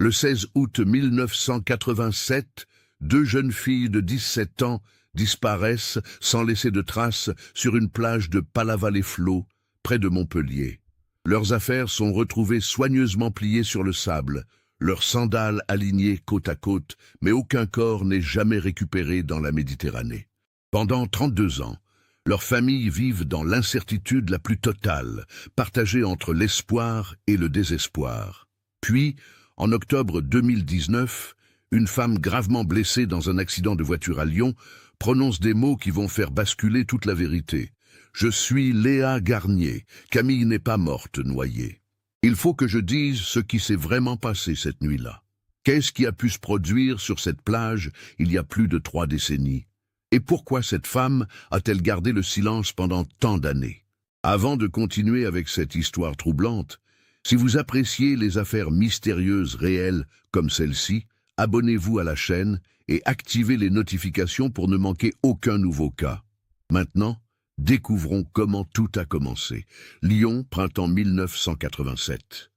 Le 16 août 1987, deux jeunes filles de 17 ans disparaissent sans laisser de traces sur une plage de Palavas-les-Flots, près de Montpellier. Leurs affaires sont retrouvées soigneusement pliées sur le sable, leurs sandales alignées côte à côte, mais aucun corps n'est jamais récupéré dans la Méditerranée. Pendant 32 ans, leurs familles vivent dans l'incertitude la plus totale, partagée entre l'espoir et le désespoir. Puis, en octobre 2019, une femme gravement blessée dans un accident de voiture à Lyon prononce des mots qui vont faire basculer toute la vérité. « Je suis Léa Garnier. Camille n'est pas morte noyée. » Il faut que je dise ce qui s'est vraiment passé cette nuit-là. Qu'est-ce qui a pu se produire sur cette plage il y a plus de 3 décennies? Et pourquoi cette femme a-t-elle gardé le silence pendant tant d'années? Avant de continuer avec cette histoire troublante, si vous appréciez les affaires mystérieuses réelles comme celle-ci, abonnez-vous à la chaîne et activez les notifications pour ne manquer aucun nouveau cas. Maintenant, découvrons comment tout a commencé. Lyon, printemps 1987.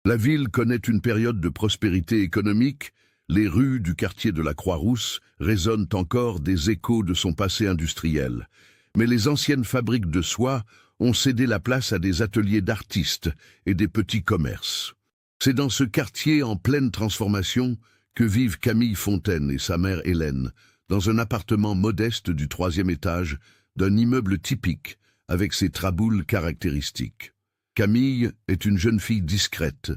La ville connaît une période de prospérité économique. Les rues du quartier de la Croix-Rousse résonnent encore des échos de son passé industriel. Mais les anciennes fabriques de soie ont cédé la place à des ateliers d'artistes et des petits commerces. C'est dans ce quartier en pleine transformation que vivent Camille Fontaine et sa mère Hélène, dans un appartement modeste du 3e étage d'un immeuble typique, avec ses traboules caractéristiques. Camille est une jeune fille discrète,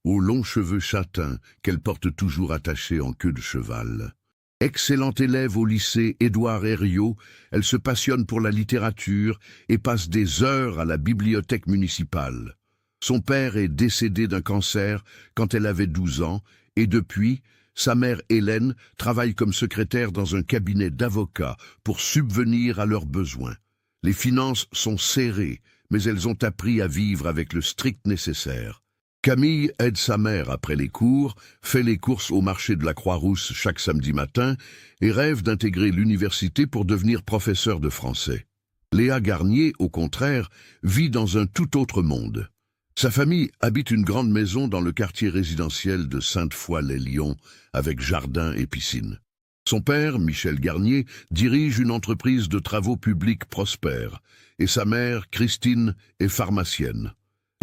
aux longs cheveux châtains qu'elle porte toujours attachés en queue de cheval. Excellente élève au lycée Édouard Herriot, elle se passionne pour la littérature et passe des heures à la bibliothèque municipale. Son père est décédé d'un cancer quand elle avait 12 ans et depuis, sa mère Hélène travaille comme secrétaire dans un cabinet d'avocats pour subvenir à leurs besoins. Les finances sont serrées, mais elles ont appris à vivre avec le strict nécessaire. Camille aide sa mère après les cours, fait les courses au marché de la Croix-Rousse chaque samedi matin et rêve d'intégrer l'université pour devenir professeur de français. Léa Garnier, au contraire, vit dans un tout autre monde. Sa famille habite une grande maison dans le quartier résidentiel de Sainte-Foy-lès-Lyon, avec jardin et piscine. Son père, Michel Garnier, dirige une entreprise de travaux publics prospère, et sa mère, Christine, est pharmacienne.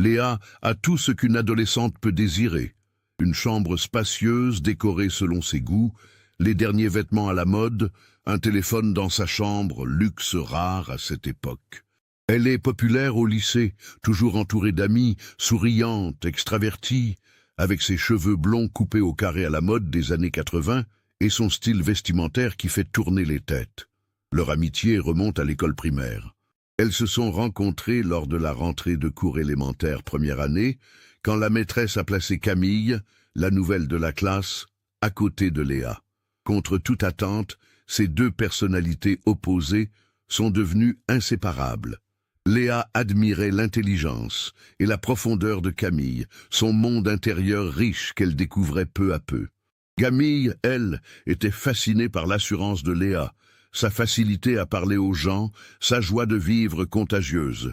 Léa a tout ce qu'une adolescente peut désirer. Une chambre spacieuse décorée selon ses goûts, les derniers vêtements à la mode, un téléphone dans sa chambre, luxe rare à cette époque. Elle est populaire au lycée, toujours entourée d'amis, souriante, extravertie, avec ses cheveux blonds coupés au carré à la mode des années 80 et son style vestimentaire qui fait tourner les têtes. Leur amitié remonte à l'école primaire. Elles se sont rencontrées lors de la rentrée de cours élémentaire première année, quand la maîtresse a placé Camille, la nouvelle de la classe, à côté de Léa. Contre toute attente, ces deux personnalités opposées sont devenues inséparables. Léa admirait l'intelligence et la profondeur de Camille, son monde intérieur riche qu'elle découvrait peu à peu. Camille, elle, était fascinée par l'assurance de Léa, sa facilité à parler aux gens, sa joie de vivre contagieuse.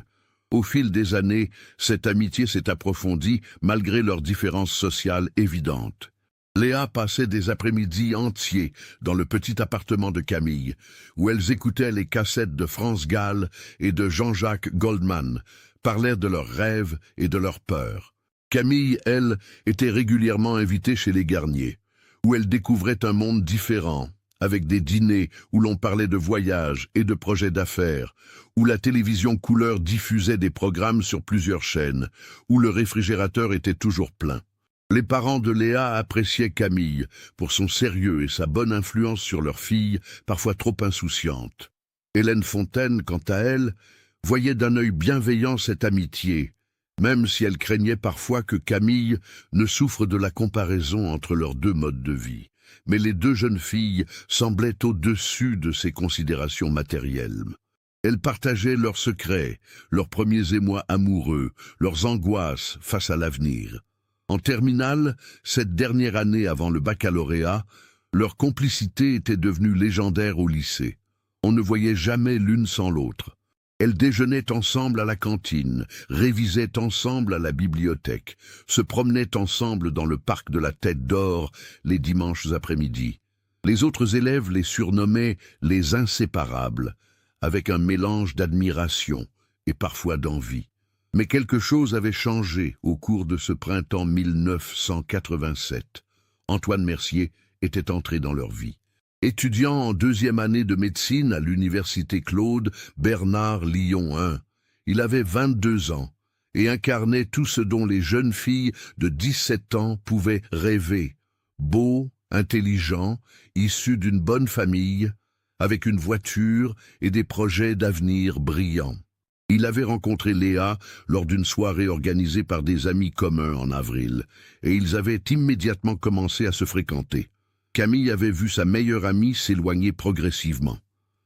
Au fil des années, cette amitié s'est approfondie malgré leurs différences sociales évidentes. Léa passait des après-midi entiers dans le petit appartement de Camille, où elles écoutaient les cassettes de France Gall et de Jean-Jacques Goldman, parlaient de leurs rêves et de leurs peurs. Camille, elle, était régulièrement invitée chez les Garnier, où elle découvrait un monde différent, avec des dîners où l'on parlait de voyages et de projets d'affaires, où la télévision couleur diffusait des programmes sur plusieurs chaînes, où le réfrigérateur était toujours plein. Les parents de Léa appréciaient Camille pour son sérieux et sa bonne influence sur leur fille, parfois trop insouciante. Hélène Fontaine, quant à elle, voyait d'un œil bienveillant cette amitié, même si elle craignait parfois que Camille ne souffre de la comparaison entre leurs deux modes de vie. Mais les deux jeunes filles semblaient au-dessus de ces considérations matérielles. Elles partageaient leurs secrets, leurs premiers émois amoureux, leurs angoisses face à l'avenir. En terminale, cette dernière année avant le baccalauréat, leur complicité était devenue légendaire au lycée. On ne voyait jamais l'une sans l'autre. Elles déjeunaient ensemble à la cantine, révisaient ensemble à la bibliothèque, se promenaient ensemble dans le parc de la Tête d'Or les dimanches après-midi. Les autres élèves les surnommaient les inséparables, avec un mélange d'admiration et parfois d'envie. Mais quelque chose avait changé au cours de ce printemps 1987. Antoine Mercier était entré dans leur vie. Étudiant en deuxième année de médecine à l'université Claude Bernard Lyon 1, il avait 22 ans et incarnait tout ce dont les jeunes filles de 17 ans pouvaient rêver. Beau, intelligent, issu d'une bonne famille, avec une voiture et des projets d'avenir brillants. Il avait rencontré Léa lors d'une soirée organisée par des amis communs en avril, et ils avaient immédiatement commencé à se fréquenter. Camille avait vu sa meilleure amie s'éloigner progressivement.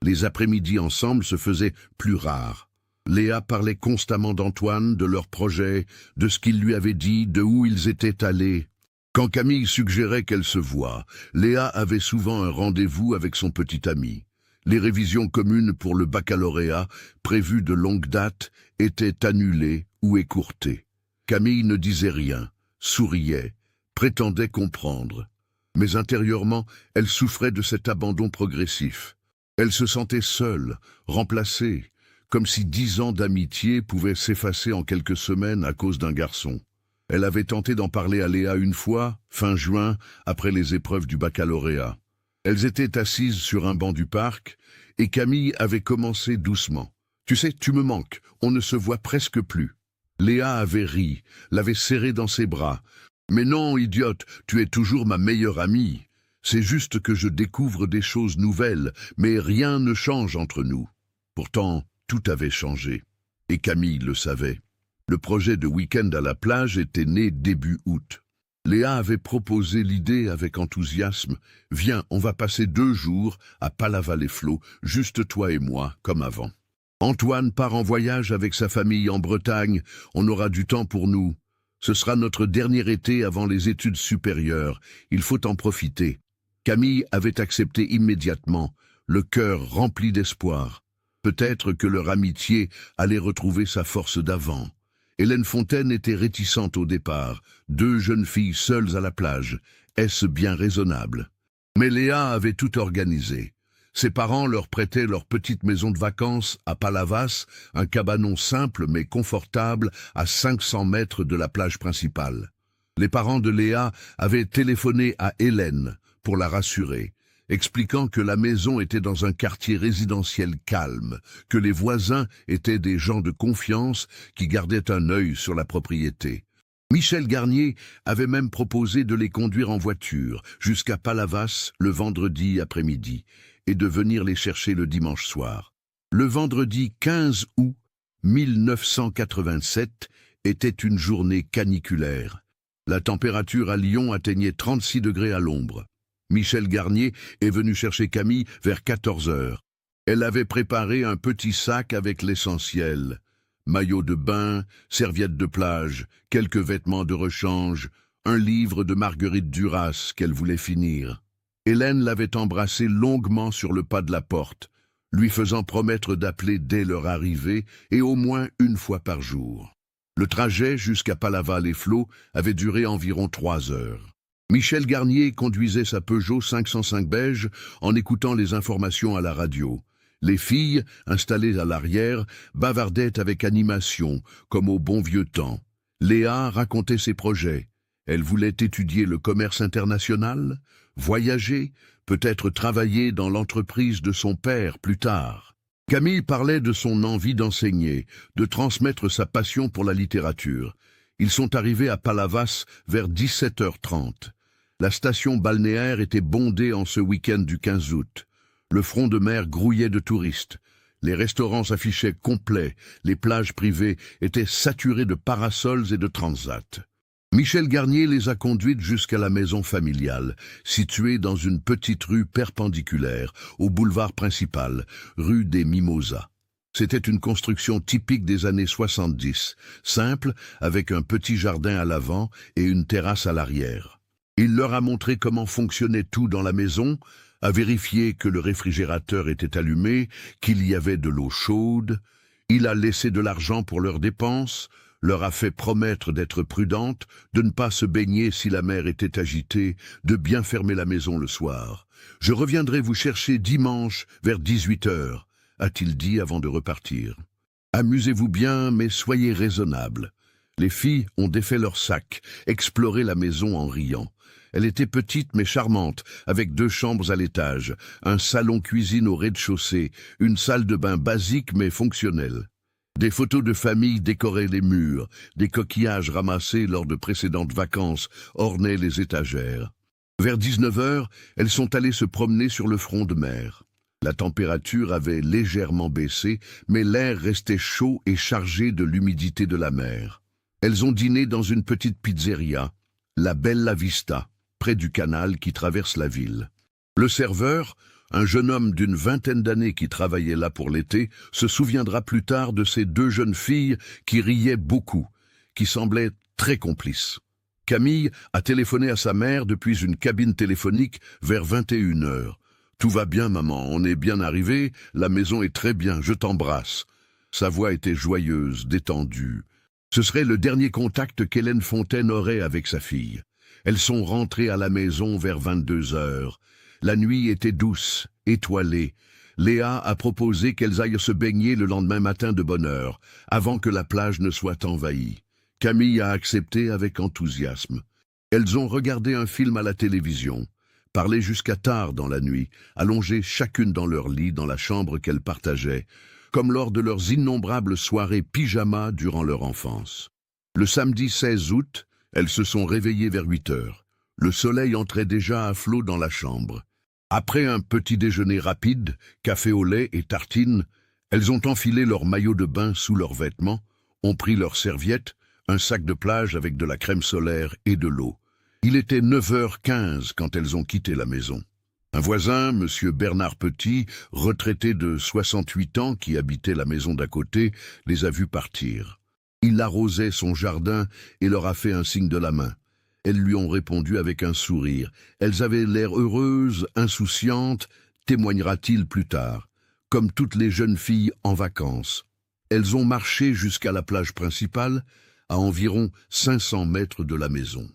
Les après-midi ensemble se faisaient plus rares. Léa parlait constamment d'Antoine, de leurs projets, de ce qu'il lui avait dit, de où ils étaient allés. Quand Camille suggérait qu'elle se voie, Léa avait souvent un rendez-vous avec son petit ami. Les révisions communes pour le baccalauréat, prévues de longue date, étaient annulées ou écourtées. Camille ne disait rien, souriait, prétendait comprendre. Mais intérieurement, elle souffrait de cet abandon progressif. Elle se sentait seule, remplacée, comme si 10 ans d'amitié pouvaient s'effacer en quelques semaines à cause d'un garçon. Elle avait tenté d'en parler à Léa une fois, fin juin, après les épreuves du baccalauréat. Elles étaient assises sur un banc du parc, et Camille avait commencé doucement. « Tu sais, tu me manques, on ne se voit presque plus. » Léa avait ri, l'avait serrée dans ses bras. « Mais non, idiote, tu es toujours ma meilleure amie. C'est juste que je découvre des choses nouvelles, mais rien ne change entre nous. » Pourtant, tout avait changé. Et Camille le savait. Le projet de week-end à la plage était né début août. Léa avait proposé l'idée avec enthousiasme. « Viens, on va passer 2 jours à Palavas-les-Flots, juste toi et moi, comme avant. Antoine part en voyage avec sa famille en Bretagne, on aura du temps pour nous. Ce sera notre dernier été avant les études supérieures, il faut en profiter. » Camille avait accepté immédiatement, le cœur rempli d'espoir. Peut-être que leur amitié allait retrouver sa force d'avant. Hélène Fontaine était réticente au départ, 2 jeunes filles seules à la plage. Est-ce bien raisonnable? Mais Léa avait tout organisé. Ses parents leur prêtaient leur petite maison de vacances à Palavas, un cabanon simple mais confortable à 500 mètres de la plage principale. Les parents de Léa avaient téléphoné à Hélène pour la rassurer, expliquant que la maison était dans un quartier résidentiel calme, que les voisins étaient des gens de confiance qui gardaient un œil sur la propriété. Michel Garnier avait même proposé de les conduire en voiture jusqu'à Palavas le vendredi après-midi et de venir les chercher le dimanche soir. Le vendredi 15 août 1987 était une journée caniculaire. La température à Lyon atteignait 36 degrés à l'ombre. Michel Garnier est venu chercher Camille vers 14 heures. Elle avait préparé un petit sac avec l'essentiel. Maillot de bain, serviette de plage, quelques vêtements de rechange, un livre de Marguerite Duras qu'elle voulait finir. Hélène l'avait embrassé longuement sur le pas de la porte, lui faisant promettre d'appeler dès leur arrivée et au moins 1 fois par jour. Le trajet jusqu'à Palavas-les-Flots avait duré environ 3 heures. Michel Garnier conduisait sa Peugeot 505 beige en écoutant les informations à la radio. Les filles, installées à l'arrière, bavardaient avec animation, comme au bon vieux temps. Léa racontait ses projets. Elle voulait étudier le commerce international, voyager, peut-être travailler dans l'entreprise de son père plus tard. Camille parlait de son envie d'enseigner, de transmettre sa passion pour la littérature. Ils sont arrivés à Palavas vers 17h30. La station balnéaire était bondée en ce week-end du 15 août. Le front de mer grouillait de touristes. Les restaurants s'affichaient complets, les plages privées étaient saturées de parasols et de transats. Michel Garnier les a conduites jusqu'à la maison familiale, située dans une petite rue perpendiculaire, au boulevard principal, rue des Mimosas. C'était une construction typique des années 70, simple, avec un petit jardin à l'avant et une terrasse à l'arrière. Il leur a montré comment fonctionnait tout dans la maison, a vérifié que le réfrigérateur était allumé, qu'il y avait de l'eau chaude. Il a laissé de l'argent pour leurs dépenses, leur a fait promettre d'être prudente, de ne pas se baigner si la mer était agitée, de bien fermer la maison le soir. « Je reviendrai vous chercher dimanche vers 18 heures, a-t-il dit avant de repartir. Amusez-vous bien, mais soyez raisonnables. Les filles ont défait leur sac, exploré la maison en riant. Elle était petite mais charmante, avec 2 chambres à l'étage, un salon-cuisine au rez-de-chaussée, une salle de bain basique mais fonctionnelle. Des photos de famille décoraient les murs, des coquillages ramassés lors de précédentes vacances ornaient les étagères. Vers 19 heures, elles sont allées se promener sur le front de mer. La température avait légèrement baissé, mais l'air restait chaud et chargé de l'humidité de la mer. Elles ont dîné dans une petite pizzeria, la Bella Vista, près du canal qui traverse la ville. Le serveur, un jeune homme d'une 20aine d'années qui travaillait là pour l'été, se souviendra plus tard de ces 2 jeunes filles qui riaient beaucoup, qui semblaient très complices. Camille a téléphoné à sa mère depuis une cabine téléphonique vers 21 heures. « Tout va bien, maman, on est bien arrivé, la maison est très bien, je t'embrasse. » Sa voix était joyeuse, détendue. Ce serait le dernier contact qu'Hélène Fontaine aurait avec sa fille. Elles sont rentrées à la maison vers 22 heures. La nuit était douce, étoilée. Léa a proposé qu'elles aillent se baigner le lendemain matin de bonne heure, avant que la plage ne soit envahie. Camille a accepté avec enthousiasme. Elles ont regardé un film à la télévision, parlé jusqu'à tard dans la nuit, allongées chacune dans leur lit dans la chambre qu'elles partageaient, comme lors de leurs innombrables soirées pyjama durant leur enfance. Le samedi 16 août, elles se sont réveillées vers 8 heures. Le soleil entrait déjà à flot dans la chambre. Après un petit déjeuner rapide, café au lait et tartines, elles ont enfilé leur maillot de bain sous leurs vêtements, ont pris leurs serviettes, un sac de plage avec de la crème solaire et de l'eau. Il était 9h15 quand elles ont quitté la maison. Un voisin, M. Bernard Petit, retraité de 68 ans qui habitait la maison d'à côté, les a vues partir. Il arrosait son jardin et leur a fait un signe de la main. Elles lui ont répondu avec un sourire. Elles avaient l'air heureuses, insouciantes, témoignera-t-il plus tard, comme toutes les jeunes filles en vacances. Elles ont marché jusqu'à la plage principale, à environ 500 mètres de la maison.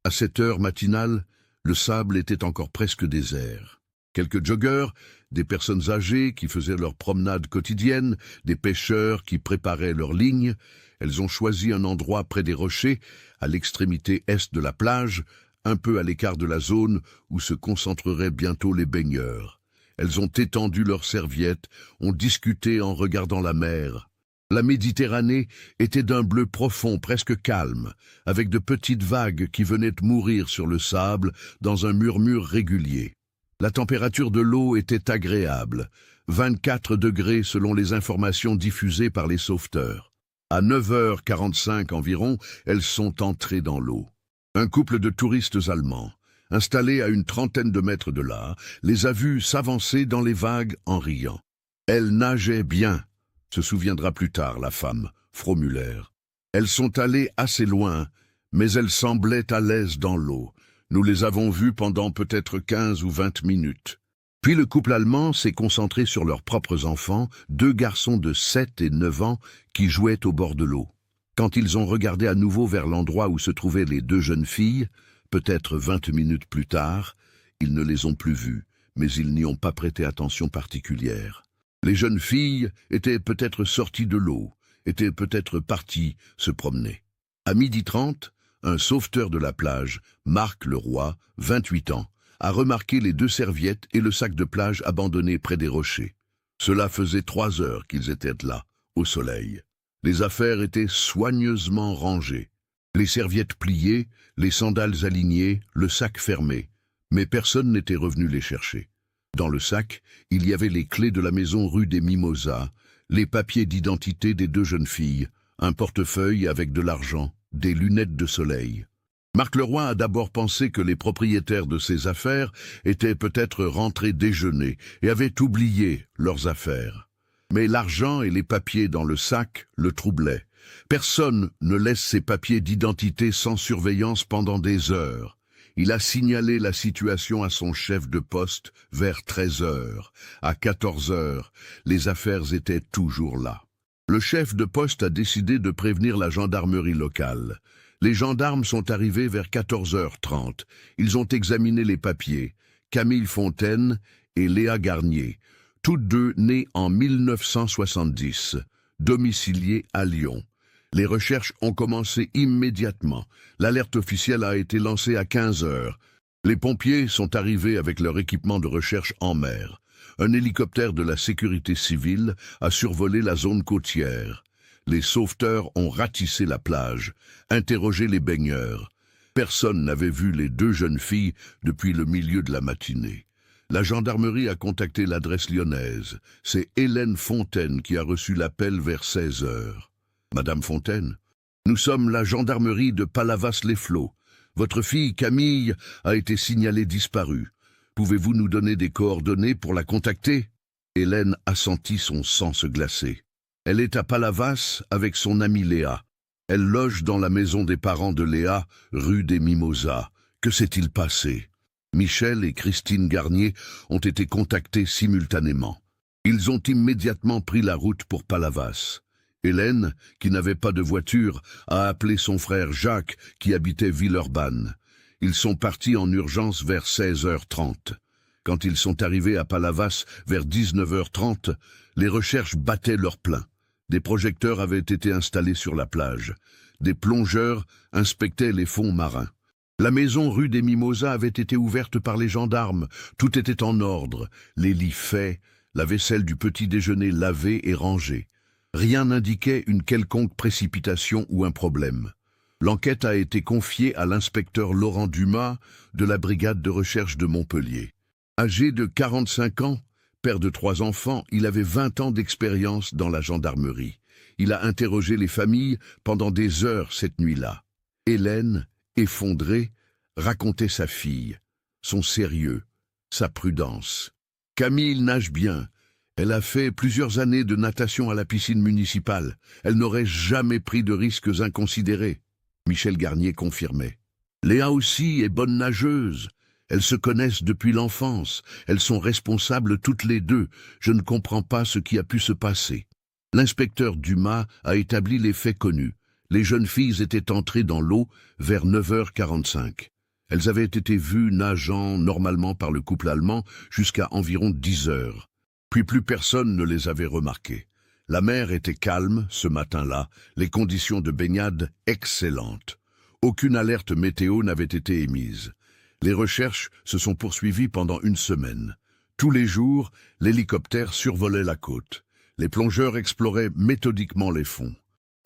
À cette heure matinale, le sable était encore presque désert. Quelques joggeurs, des personnes âgées qui faisaient leur promenade quotidienne, des pêcheurs qui préparaient leur ligne, elles ont choisi un endroit près des rochers, à l'extrémité est de la plage, un peu à l'écart de la zone où se concentreraient bientôt les baigneurs. Elles ont étendu leurs serviettes, ont discuté en regardant la mer. La Méditerranée était d'un bleu profond, presque calme, avec de petites vagues qui venaient mourir sur le sable dans un murmure régulier. La température de l'eau était agréable, 24 degrés selon les informations diffusées par les sauveteurs. À 9h45 environ, elles sont entrées dans l'eau. Un couple de touristes allemands, installés à une trentaine de mètres de là, les a vus s'avancer dans les vagues en riant. Elles nageaient bien, se souviendra plus tard la femme, Fromuller. Elles sont allées assez loin, mais elles semblaient à l'aise dans l'eau. Nous les avons vues pendant peut-être 15 ou 20 minutes. Puis le couple allemand s'est concentré sur leurs propres enfants, 2 garçons de 7 et 9 ans qui jouaient au bord de l'eau. Quand ils ont regardé à nouveau vers l'endroit où se trouvaient les 2 jeunes filles, peut-être 20 minutes plus tard, ils ne les ont plus vues, mais ils n'y ont pas prêté attention particulière. Les jeunes filles étaient peut-être sorties de l'eau, étaient peut-être parties se promener. À 12h30, un sauveteur de la plage, Marc Leroy, 28 ans, a remarqué les 2 serviettes et le sac de plage abandonnés près des rochers. Cela faisait 3 heures qu'ils étaient là, au soleil. Les affaires étaient soigneusement rangées. Les serviettes pliées, les sandales alignées, le sac fermé. Mais personne n'était revenu les chercher. Dans le sac, il y avait les clés de la maison rue des Mimosas, les papiers d'identité des 2 jeunes filles, un portefeuille avec de l'argent, des lunettes de soleil. Marc Leroy a d'abord pensé que les propriétaires de ces affaires étaient peut-être rentrés déjeuner et avaient oublié leurs affaires. Mais l'argent et les papiers dans le sac le troublaient. Personne ne laisse ses papiers d'identité sans surveillance pendant des heures. Il a signalé la situation à son chef de poste vers 13 heures. À 14 heures, les affaires étaient toujours là. Le chef de poste a décidé de prévenir la gendarmerie locale. Les gendarmes sont arrivés vers 14h30. Ils ont examiné les papiers. Camille Fontaine et Léa Garnier, toutes deux nées en 1970, domiciliées à Lyon. Les recherches ont commencé immédiatement. L'alerte officielle a été lancée à 15h. Les pompiers sont arrivés avec leur équipement de recherche en mer. Un hélicoptère de la sécurité civile a survolé la zone côtière. Les sauveteurs ont ratissé la plage, interrogé les baigneurs. Personne n'avait vu les deux jeunes filles depuis le milieu de la matinée. La gendarmerie a contacté l'adresse lyonnaise. C'est Hélène Fontaine qui a reçu l'appel vers 16h. Madame Fontaine, nous sommes la gendarmerie de Palavas-les-Flots. Votre fille Camille a été signalée disparue. Pouvez-vous nous donner des coordonnées pour la contacter? Hélène a senti son sang se glacer. Elle est à Palavas avec son amie Léa. Elle loge dans la maison des parents de Léa, rue des Mimosas. Que s'est-il passé? Michel et Christine Garnier ont été contactés simultanément. Ils ont immédiatement pris la route pour Palavas. Hélène, qui n'avait pas de voiture, a appelé son frère Jacques, qui habitait Villeurbanne. Ils sont partis en urgence vers 16h30. Quand ils sont arrivés à Palavas vers 19h30, les recherches battaient leur plein. Des projecteurs avaient été installés sur la plage. Des plongeurs inspectaient les fonds marins. La maison rue des Mimosas avait été ouverte par les gendarmes. Tout était en ordre. Les lits faits, la vaisselle du petit déjeuner lavée et rangée. Rien n'indiquait une quelconque précipitation ou un problème. L'enquête a été confiée à l'inspecteur Laurent Dumas de la brigade de recherche de Montpellier. Âgé de 45 ans, père de 3 enfants, il avait 20 ans d'expérience dans la gendarmerie. Il a interrogé les familles pendant des heures cette nuit-là. Hélène, effondrée, racontait sa fille, son sérieux, sa prudence. Camille nage bien. Elle a fait plusieurs années de natation à la piscine municipale. Elle n'aurait jamais pris de risques inconsidérés. Michel Garnier confirmait. Léa aussi est bonne nageuse. Elles se connaissent depuis l'enfance. Elles sont responsables toutes les deux. Je ne comprends pas ce qui a pu se passer. L'inspecteur Dumas a établi les faits connus. Les jeunes filles étaient entrées dans l'eau vers 9h45. Elles avaient été vues nageant normalement par le couple allemand jusqu'à environ 10h. Puis plus personne ne les avait remarquées. La mer était calme ce matin-là, les conditions de baignade excellentes. Aucune alerte météo n'avait été émise. Les recherches se sont poursuivies pendant une semaine. Tous les jours, l'hélicoptère survolait la côte. Les plongeurs exploraient méthodiquement les fonds.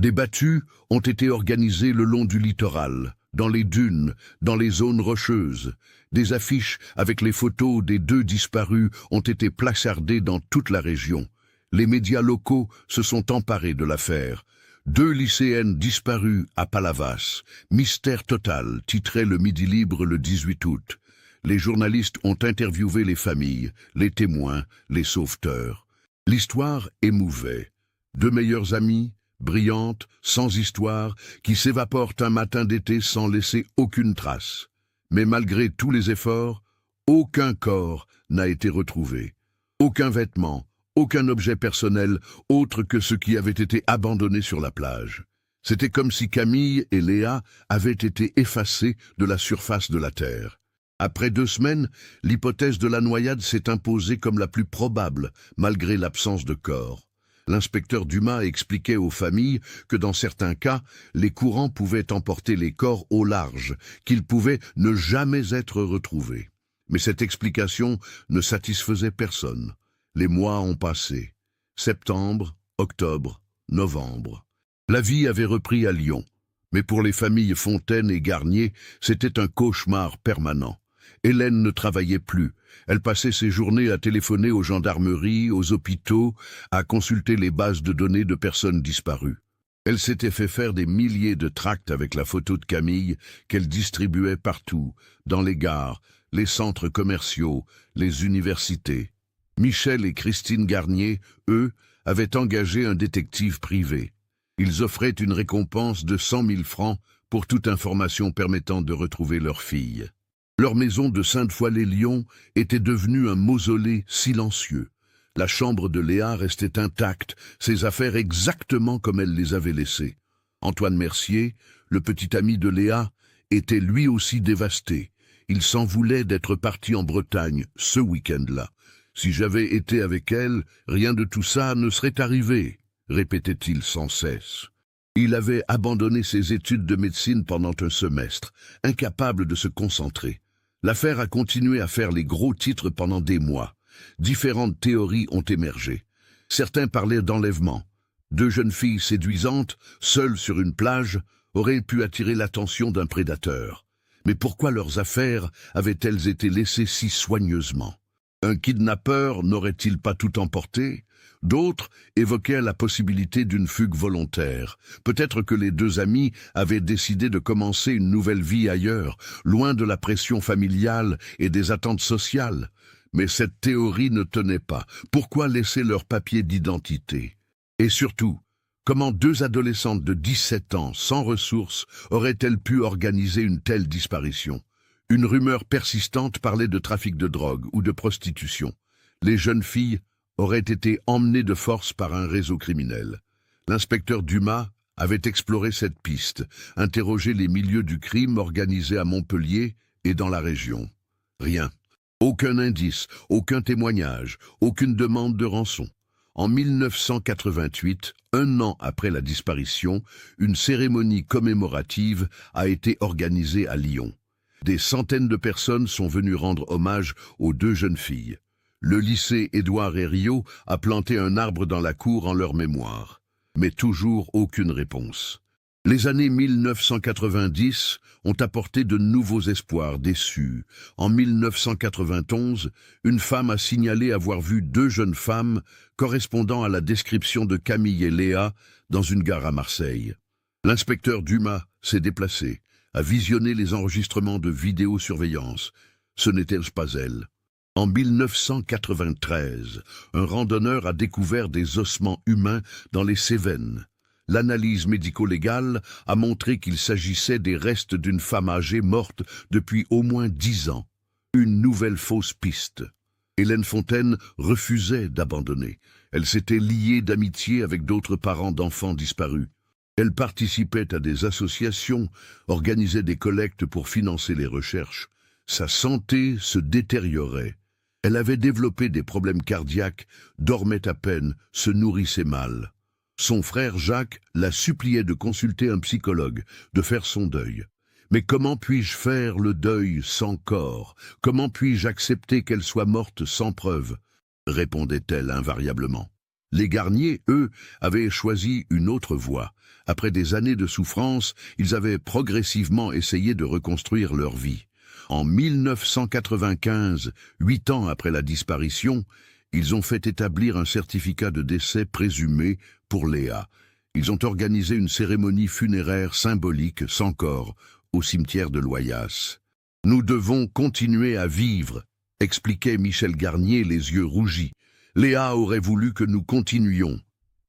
Des battues ont été organisées le long du littoral, dans les dunes, dans les zones rocheuses. Des affiches avec les photos des 2 disparus ont été placardées dans toute la région. Les médias locaux se sont emparés de l'affaire. 2 lycéennes disparues à Palavas. Mystère total, titrait le Midi Libre le 18 août. Les journalistes ont interviewé les familles, les témoins, les sauveteurs. L'histoire émouvait. 2 meilleures amies, brillantes, sans histoire, qui s'évaporent un matin d'été sans laisser aucune trace. Mais malgré tous les efforts, aucun corps n'a été retrouvé. Aucun vêtement, aucun objet personnel autre que ce qui avait été abandonné sur la plage. C'était comme si Camille et Léa avaient été effacées de la surface de la terre. Après 2 semaines, l'hypothèse de la noyade s'est imposée comme la plus probable, malgré l'absence de corps. L'inspecteur Dumas expliquait aux familles que dans certains cas, les courants pouvaient emporter les corps au large, qu'ils pouvaient ne jamais être retrouvés. Mais cette explication ne satisfaisait personne. Les mois ont passé. Septembre, octobre, novembre. La vie avait repris à Lyon. Mais pour les familles Fontaine et Garnier, c'était un cauchemar permanent. Hélène ne travaillait plus. Elle passait ses journées à téléphoner aux gendarmeries, aux hôpitaux, à consulter les bases de données de personnes disparues. Elle s'était fait faire des milliers de tracts avec la photo de Camille qu'elle distribuait partout, dans les gares, les centres commerciaux, les universités. Michel et Christine Garnier, eux, avaient engagé un détective privé. Ils offraient une récompense de 100 000 francs pour toute information permettant de retrouver leur fille. Leur maison de Sainte-Foy-les-Lyons était devenue un mausolée silencieux. La chambre de Léa restait intacte, ses affaires exactement comme elle les avait laissées. Antoine Mercier, le petit ami de Léa, était lui aussi dévasté. Il s'en voulait d'être parti en Bretagne ce week-end-là. Si j'avais été avec elle, rien de tout ça ne serait arrivé, répétait-il sans cesse. Il avait abandonné ses études de médecine pendant un semestre, incapable de se concentrer. L'affaire a continué à faire les gros titres pendant des mois. Différentes théories ont émergé. Certains parlaient d'enlèvement. 2 jeunes filles séduisantes, seules sur une plage, auraient pu attirer l'attention d'un prédateur. Mais pourquoi leurs affaires avaient-elles été laissées si soigneusement? Un kidnappeur n'aurait-il pas tout emporté? D'autres évoquaient la possibilité d'une fugue volontaire. Peut-être que les 2 amis avaient décidé de commencer une nouvelle vie ailleurs, loin de la pression familiale et des attentes sociales. Mais cette théorie ne tenait pas. Pourquoi laisser leurs papiers d'identité? Et surtout, comment 2 adolescentes de 17 ans, sans ressources, auraient-elles pu organiser une telle disparition? Une rumeur persistante parlait de trafic de drogue ou de prostitution. Les jeunes filles auraient été emmenées de force par un réseau criminel. L'inspecteur Dumas avait exploré cette piste, interrogé les milieux du crime organisés à Montpellier et dans la région. Rien. Aucun indice, aucun témoignage, aucune demande de rançon. En 1988, 1 an après la disparition, une cérémonie commémorative a été organisée à Lyon. Des centaines de personnes sont venues rendre hommage aux 2 jeunes filles. Le lycée Édouard Herriot a planté un arbre dans la cour en leur mémoire. Mais toujours aucune réponse. Les années 1990 ont apporté de nouveaux espoirs déçus. En 1991, une femme a signalé avoir vu 2 jeunes femmes correspondant à la description de Camille et Léa dans une gare à Marseille. L'inspecteur Dumas s'est déplacé, a visionné les enregistrements de vidéosurveillance. Ce n'était pas elles. En 1993, un randonneur a découvert des ossements humains dans les Cévennes. L'analyse médico-légale a montré qu'il s'agissait des restes d'une femme âgée morte depuis au moins 10 ans. Une nouvelle fausse piste. Hélène Fontaine refusait d'abandonner. Elle s'était liée d'amitié avec d'autres parents d'enfants disparus. Elle participait à des associations, organisait des collectes pour financer les recherches. Sa santé se détériorait. Elle avait développé des problèmes cardiaques, dormait à peine, se nourrissait mal. Son frère Jacques la suppliait de consulter un psychologue, de faire son deuil. Mais comment puis-je faire le deuil sans corps? Comment puis-je accepter qu'elle soit morte sans preuve? Répondait-elle invariablement. Les Garnier, eux, avaient choisi une autre voie. Après des années de souffrance, ils avaient progressivement essayé de reconstruire leur vie. En 1995, 8 ans après la disparition, ils ont fait établir un certificat de décès présumé pour Léa. Ils ont organisé une cérémonie funéraire symbolique, sans corps, au cimetière de Loyasse. « Nous devons continuer à vivre », expliquait Michel Garnier, les yeux rougis. Léa aurait voulu que nous continuions.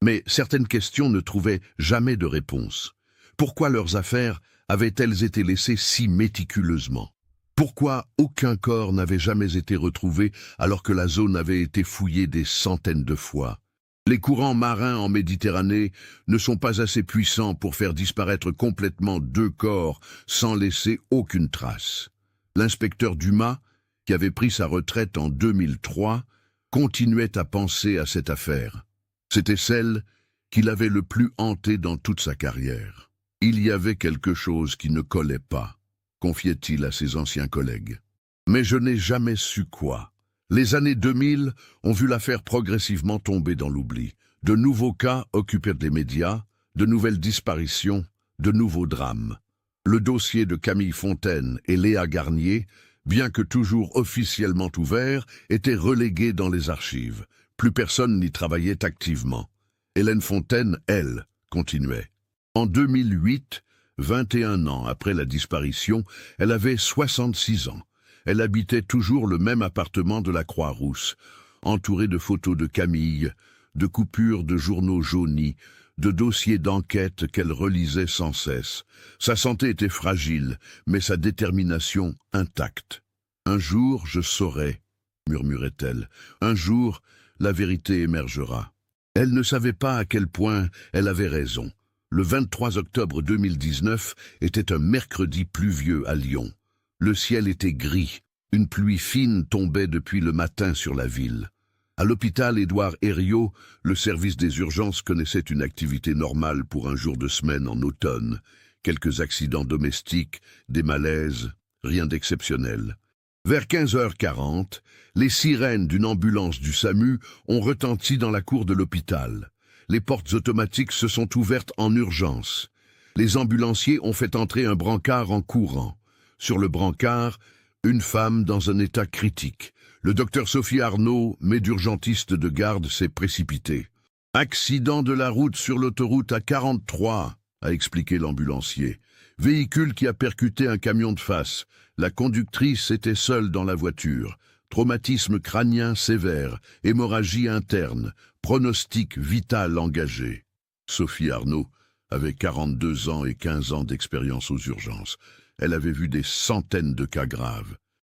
Mais certaines questions ne trouvaient jamais de réponse. Pourquoi leurs affaires avaient-elles été laissées si méticuleusement? Pourquoi aucun corps n'avait jamais été retrouvé alors que la zone avait été fouillée des centaines de fois? Les courants marins en Méditerranée ne sont pas assez puissants pour faire disparaître complètement 2 corps sans laisser aucune trace. L'inspecteur Dumas, qui avait pris sa retraite en 2003, continuait à penser à cette affaire. C'était celle qui l'avait le plus hanté dans toute sa carrière. Il y avait quelque chose qui ne collait pas, confiait-il à ses anciens collègues. Mais je n'ai jamais su quoi. Les années 2000 ont vu l'affaire progressivement tomber dans l'oubli. De nouveaux cas occupaient les médias, de nouvelles disparitions, de nouveaux drames. Le dossier de Camille Fontaine et Léa Garnier, bien que toujours officiellement ouvert, était relégué dans les archives. Plus personne n'y travaillait activement. Hélène Fontaine, elle, continuait. En 2008, 21 ans après la disparition, elle avait 66 ans. Elle habitait toujours le même appartement de la Croix-Rousse, entourée de photos de Camille, de coupures de journaux jaunis, de dossiers d'enquête qu'elle relisait sans cesse. Sa santé était fragile, mais sa détermination intacte. « Un jour, je saurai », murmurait-elle. « Un jour, la vérité émergera. Elle ne savait pas à quel point elle avait raison. Le 23 octobre 2019 était un mercredi pluvieux à Lyon. Le ciel était gris. Une pluie fine tombait depuis le matin sur la ville. À l'hôpital Édouard Herriot, le service des urgences connaissait une activité normale pour un jour de semaine en automne. Quelques accidents domestiques, des malaises, rien d'exceptionnel. Vers 15h40, les sirènes d'une ambulance du SAMU ont retenti dans la cour de l'hôpital. Les portes automatiques se sont ouvertes en urgence. Les ambulanciers ont fait entrer un brancard en courant. Sur le brancard, une femme dans un état critique. Le docteur Sophie Arnaud, médurgentiste de garde, s'est précipité. « Accident de la route sur l'autoroute A43 », a expliqué l'ambulancier. « Véhicule qui a percuté un camion de face. La conductrice était seule dans la voiture. Traumatisme crânien sévère, hémorragie interne, pronostic vital engagé. » Sophie Arnaud avait 42 ans et 15 ans d'expérience aux urgences. Elle avait vu des centaines de cas graves.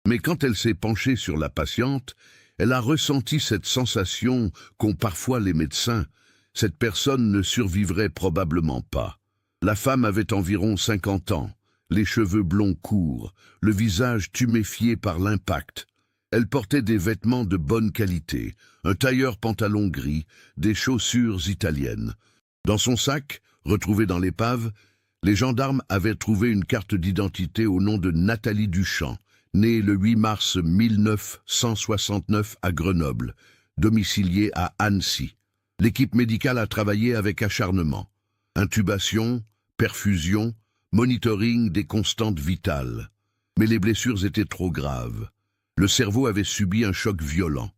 Mais quand elle s'est penchée sur la patiente, elle a ressenti cette sensation qu'ont parfois les médecins. Cette personne ne survivrait probablement pas. La femme avait environ 50 ans, les cheveux blonds courts, le visage tuméfié par l'impact. Elle portait des vêtements de bonne qualité, un tailleur pantalon gris, des chaussures italiennes. Dans son sac, retrouvé dans l'épave, les gendarmes avaient trouvé une carte d'identité au nom de Nathalie Duchamp, née le 8 mars 1969 à Grenoble, domiciliée à Annecy. L'équipe médicale a travaillé avec acharnement. Intubation, perfusion, monitoring des constantes vitales. Mais les blessures étaient trop graves. Le cerveau avait subi un choc violent.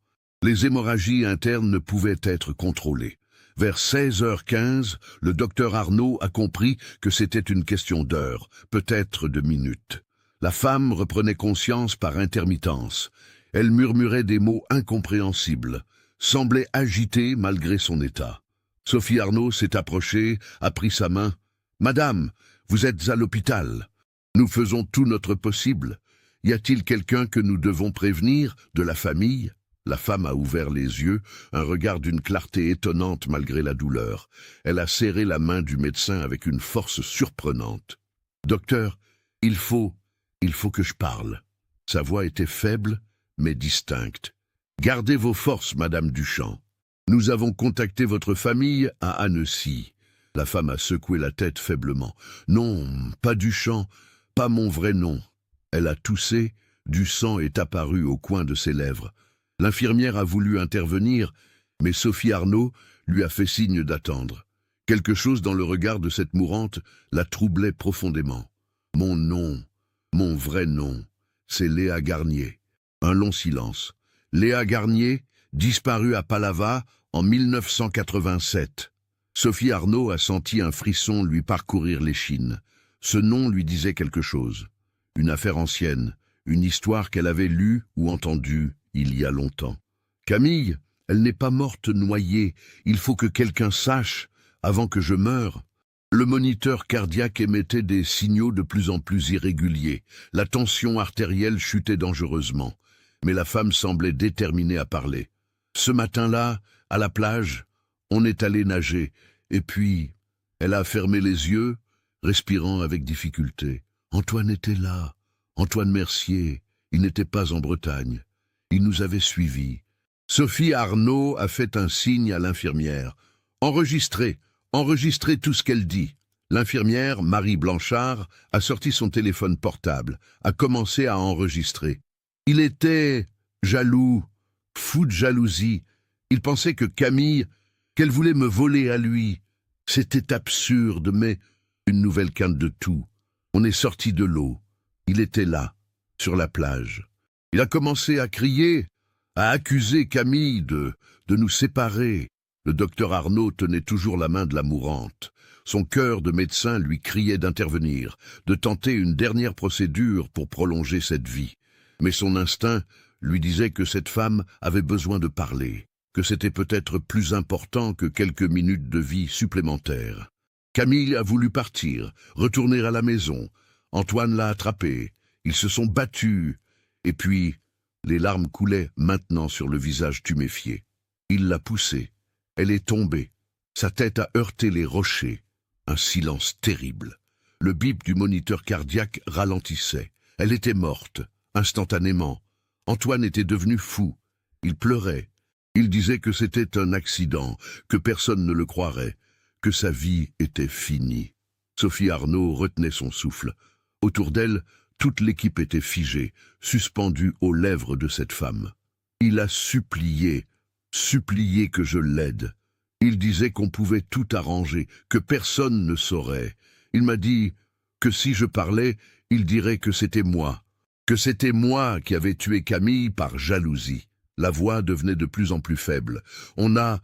Les hémorragies internes ne pouvaient être contrôlées. Vers 16h15, le docteur Arnaud a compris que c'était une question d'heures, peut-être de minutes. La femme reprenait conscience par intermittence. Elle murmurait des mots incompréhensibles, semblait agitée malgré son état. Sophie Arnaud s'est approchée, a pris sa main. « Madame, vous êtes à l'hôpital. Nous faisons tout notre possible. Y a-t-il quelqu'un que nous devons prévenir, de la famille ?» La femme a ouvert les yeux, un regard d'une clarté étonnante malgré la douleur. Elle a serré la main du médecin avec une force surprenante. « Docteur, il faut que je parle. » Sa voix était faible, mais distincte. « Gardez vos forces, Madame Duchamp. Nous avons contacté votre famille à Annecy. » La femme a secoué la tête faiblement. « Non, pas Duchamp, pas mon vrai nom. » Elle a toussé, du sang est apparu au coin de ses lèvres. L'infirmière a voulu intervenir, mais Sophie Arnaud lui a fait signe d'attendre. Quelque chose dans le regard de cette mourante la troublait profondément. « Mon nom, mon vrai nom, c'est Léa Garnier. » Un long silence. Léa Garnier, disparue à Palavas en 1987. Sophie Arnaud a senti un frisson lui parcourir l'échine. Ce nom lui disait quelque chose. Une affaire ancienne, une histoire qu'elle avait lue ou entendue il y a longtemps. « Camille, elle n'est pas morte noyée. Il faut que quelqu'un sache, avant que je meure. » Le moniteur cardiaque émettait des signaux de plus en plus irréguliers. La tension artérielle chutait dangereusement. Mais la femme semblait déterminée à parler. « Ce matin-là, à la plage, on est allé nager. Et puis, elle a fermé les yeux, respirant avec difficulté. Antoine était là. Antoine Mercier. Il n'était pas en Bretagne. Il nous avait suivis. » Sophie Arnaud a fait un signe à l'infirmière. « Enregistrez tout ce qu'elle dit. » L'infirmière, Marie Blanchard, a sorti son téléphone portable, a commencé à enregistrer. Il était jaloux, fou de jalousie. Il pensait que Camille, qu'elle voulait me voler à lui. C'était absurde, mais une nouvelle quinte de tout. On est sorti de l'eau. Il était là, sur la plage. Il a commencé à crier, à accuser Camille de nous séparer. Le docteur Arnaud tenait toujours la main de la mourante. Son cœur de médecin lui criait d'intervenir, de tenter une dernière procédure pour prolonger cette vie. Mais son instinct lui disait que cette femme avait besoin de parler, que c'était peut-être plus important que quelques minutes de vie supplémentaires. Camille a voulu partir, retourner à la maison. Antoine l'a attrapé. Ils se sont battus. Et puis, les larmes coulaient maintenant sur le visage tuméfié. Il l'a poussée. Elle est tombée. Sa tête a heurté les rochers. Un silence terrible. Le bip du moniteur cardiaque ralentissait. Elle était morte, instantanément. Antoine était devenu fou. Il pleurait. Il disait que c'était un accident, que personne ne le croirait, que sa vie était finie. Sophie Arnaud retenait son souffle. Autour d'elle, toute l'équipe était figée, suspendue aux lèvres de cette femme. Il a supplié que je l'aide. Il disait qu'on pouvait tout arranger, que personne ne saurait. Il m'a dit que si je parlais, il dirait que c'était moi qui avais tué Camille par jalousie. La voix devenait de plus en plus faible. On a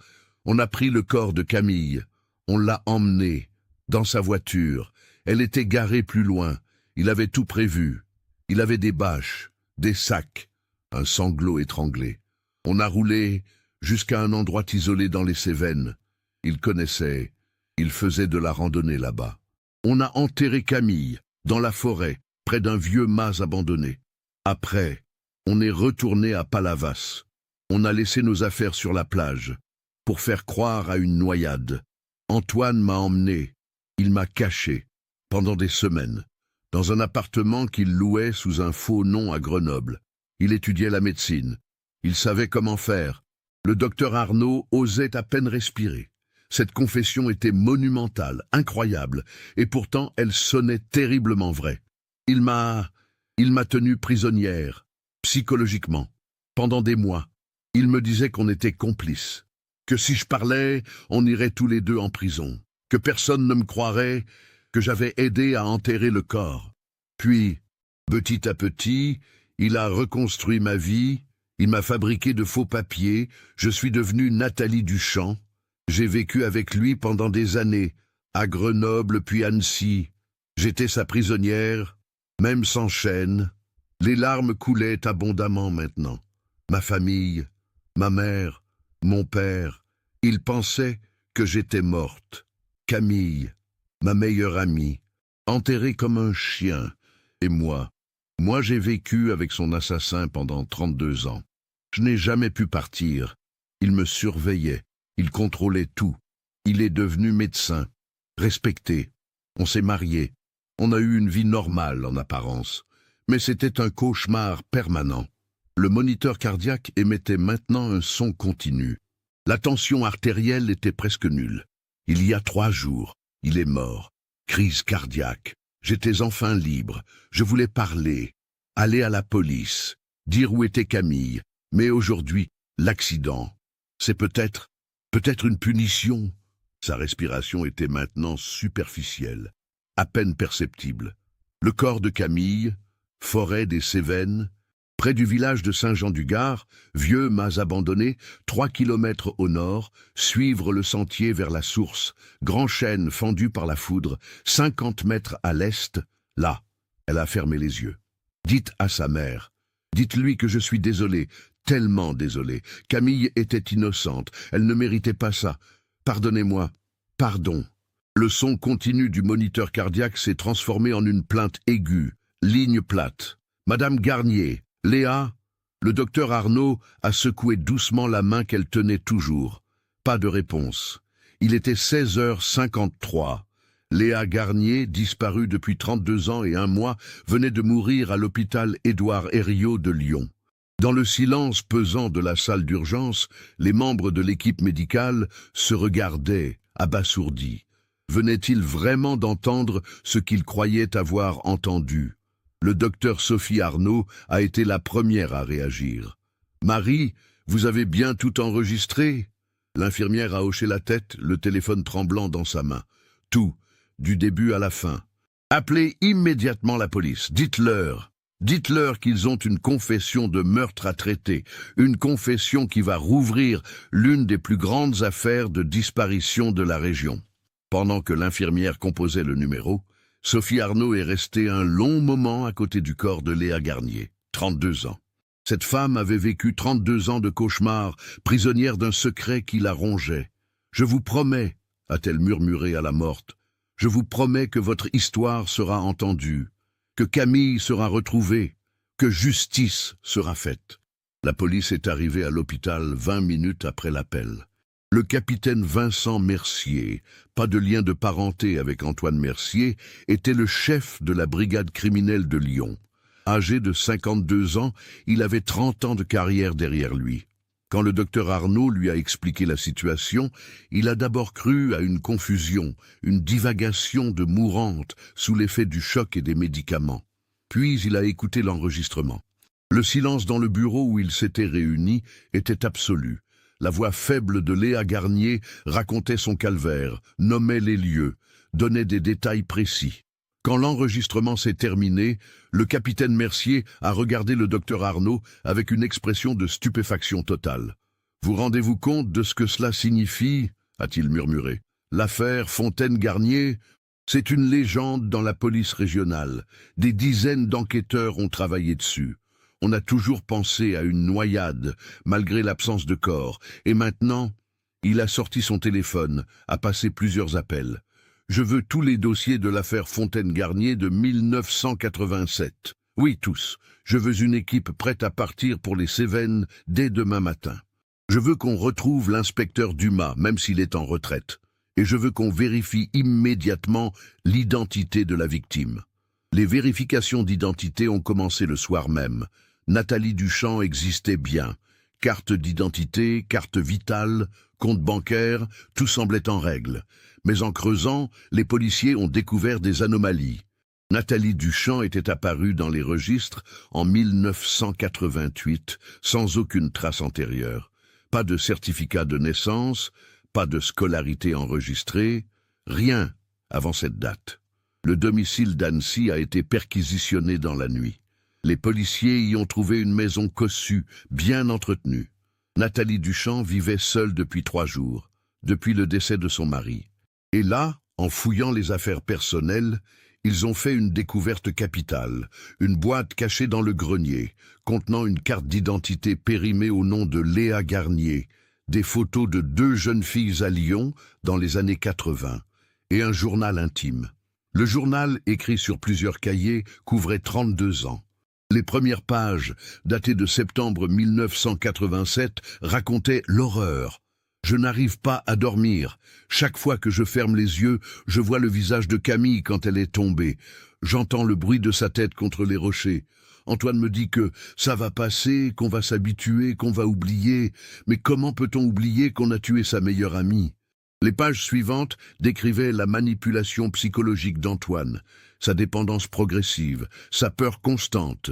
pris le corps de Camille. On l'a emmené dans sa voiture. Elle était garée plus loin. Il avait tout prévu. Il avait des bâches, des sacs, un sanglot étranglé. On a roulé jusqu'à un endroit isolé dans les Cévennes. Il connaissait. Il faisait de la randonnée là-bas. On a enterré Camille dans la forêt, près d'un vieux mas abandonné. Après, on est retourné à Palavas. On a laissé nos affaires sur la plage, pour faire croire à une noyade. Antoine m'a emmené. Il m'a caché, pendant des semaines, dans un appartement qu'il louait sous un faux nom à Grenoble. Il étudiait la médecine. Il savait comment faire. Le docteur Arnaud osait à peine respirer. Cette confession était monumentale, incroyable, et pourtant elle sonnait terriblement vraie. Il m'a tenue prisonnière, psychologiquement, pendant des mois. Il me disait qu'on était complices, que si je parlais, on irait tous les deux en prison, que personne ne me croirait, que j'avais aidé à enterrer le corps. Puis, petit à petit, il a reconstruit ma vie, il m'a fabriqué de faux papiers, je suis devenue Nathalie Duchamp. J'ai vécu avec lui pendant des années, à Grenoble puis Annecy. J'étais sa prisonnière, même sans chaîne. Les larmes coulaient abondamment maintenant. Ma famille, ma mère, mon père, ils pensaient que j'étais morte. Camille, ma meilleure amie, enterrée comme un chien. Et moi j'ai vécu avec son assassin pendant 32 ans. Je n'ai jamais pu partir. Il me surveillait. Il contrôlait tout. Il est devenu médecin, respecté. On s'est mariés. On a eu une vie normale en apparence. Mais c'était un cauchemar permanent. Le moniteur cardiaque émettait maintenant un son continu. La tension artérielle était presque nulle. Il y a 3 jours, il est mort. Crise cardiaque. J'étais enfin libre. Je voulais parler, aller à la police, dire où était Camille. Mais aujourd'hui, l'accident, c'est peut-être une punition. Sa respiration était maintenant superficielle, à peine perceptible. Le corps de Camille, forêt des Cévennes, près du village de Saint-Jean-du-Gard, vieux mas abandonné, 3 kilomètres au nord, suivre le sentier vers la source, grand chêne fendu par la foudre, 50 mètres à l'est, là, elle a fermé les yeux. Dites à sa mère, dites-lui que je suis désolé, tellement désolé. Camille était innocente, elle ne méritait pas ça. Pardonnez-moi, pardon. Le son continu du moniteur cardiaque s'est transformé en une plainte aiguë, ligne plate. Madame Garnier, Léa, le docteur Arnaud a secoué doucement la main qu'elle tenait toujours. Pas de réponse. Il était 16h53. Léa Garnier, disparue depuis 32 ans et 1 mois, venait de mourir à l'hôpital Édouard Herriot de Lyon. Dans le silence pesant de la salle d'urgence, les membres de l'équipe médicale se regardaient, abasourdis. Venait-il vraiment d'entendre ce qu'ils croyaient avoir entendu? Le docteur Sophie Arnaud a été la première à réagir. « Marie, vous avez bien tout enregistré ?» L'infirmière a hoché la tête, le téléphone tremblant dans sa main. « Tout, du début à la fin. Appelez immédiatement la police, dites-leur qu'ils ont une confession de meurtre à traiter, une confession qui va rouvrir l'une des plus grandes affaires de disparition de la région. » Pendant que l'infirmière composait le numéro, Sophie Arnaud est restée un long moment à côté du corps de Léa Garnier, 32 ans. Cette femme avait vécu 32 ans de cauchemar, prisonnière d'un secret qui la rongeait. « Je vous promets, a-t-elle murmuré à la morte, je vous promets que votre histoire sera entendue, que Camille sera retrouvée, que justice sera faite. » La police est arrivée à l'hôpital 20 minutes après l'appel. Le capitaine Vincent Mercier, pas de lien de parenté avec Antoine Mercier, était le chef de la brigade criminelle de Lyon. Âgé de 52 ans, il avait 30 ans de carrière derrière lui. Quand le docteur Arnaud lui a expliqué la situation, il a d'abord cru à une confusion, une divagation de mourante sous l'effet du choc et des médicaments. Puis il a écouté l'enregistrement. Le silence dans le bureau où ils s'étaient réunis était absolu. La voix faible de Léa Garnier racontait son calvaire, nommait les lieux, donnait des détails précis. Quand l'enregistrement s'est terminé, le capitaine Mercier a regardé le docteur Arnaud avec une expression de stupéfaction totale. « Vous rendez-vous compte de ce que cela signifie ?» a-t-il murmuré. « L'affaire Fontaine-Garnier, c'est une légende dans la police régionale. Des dizaines d'enquêteurs ont travaillé dessus. On a toujours pensé à une noyade, malgré l'absence de corps. Et maintenant, il a sorti son téléphone, a passé plusieurs appels. Je veux tous les dossiers de l'affaire Fontaine-Garnier de 1987. Oui, tous. Je veux une équipe prête à partir pour les Cévennes dès demain matin. Je veux qu'on retrouve l'inspecteur Dumas, même s'il est en retraite. Et je veux qu'on vérifie immédiatement l'identité de la victime. Les vérifications d'identité ont commencé le soir même. Nathalie Duchamp existait bien. Carte d'identité, carte vitale, compte bancaire, tout semblait en règle. Mais en creusant, les policiers ont découvert des anomalies. Nathalie Duchamp était apparue dans les registres en 1988, sans aucune trace antérieure. Pas de certificat de naissance, pas de scolarité enregistrée, rien avant cette date. Le domicile d'Annecy a été perquisitionné dans la nuit. Les policiers y ont trouvé une maison cossue, bien entretenue. Nathalie Duchamp vivait seule depuis 3 jours, depuis le décès de son mari. Et là, en fouillant les affaires personnelles, ils ont fait une découverte capitale, une boîte cachée dans le grenier, contenant une carte d'identité périmée au nom de Léa Garnier, des photos de 2 jeunes filles à Lyon dans les années 80, et un journal intime. Le journal, écrit sur plusieurs cahiers, couvrait 32 ans. Les premières pages, datées de septembre 1987, racontaient l'horreur. Je n'arrive pas à dormir. Chaque fois que je ferme les yeux, je vois le visage de Camille quand elle est tombée. J'entends le bruit de sa tête contre les rochers. Antoine me dit que ça va passer, qu'on va s'habituer, qu'on va oublier. Mais comment peut-on oublier qu'on a tué sa meilleure amie ? Les pages suivantes décrivaient la manipulation psychologique d'Antoine, sa dépendance progressive, sa peur constante.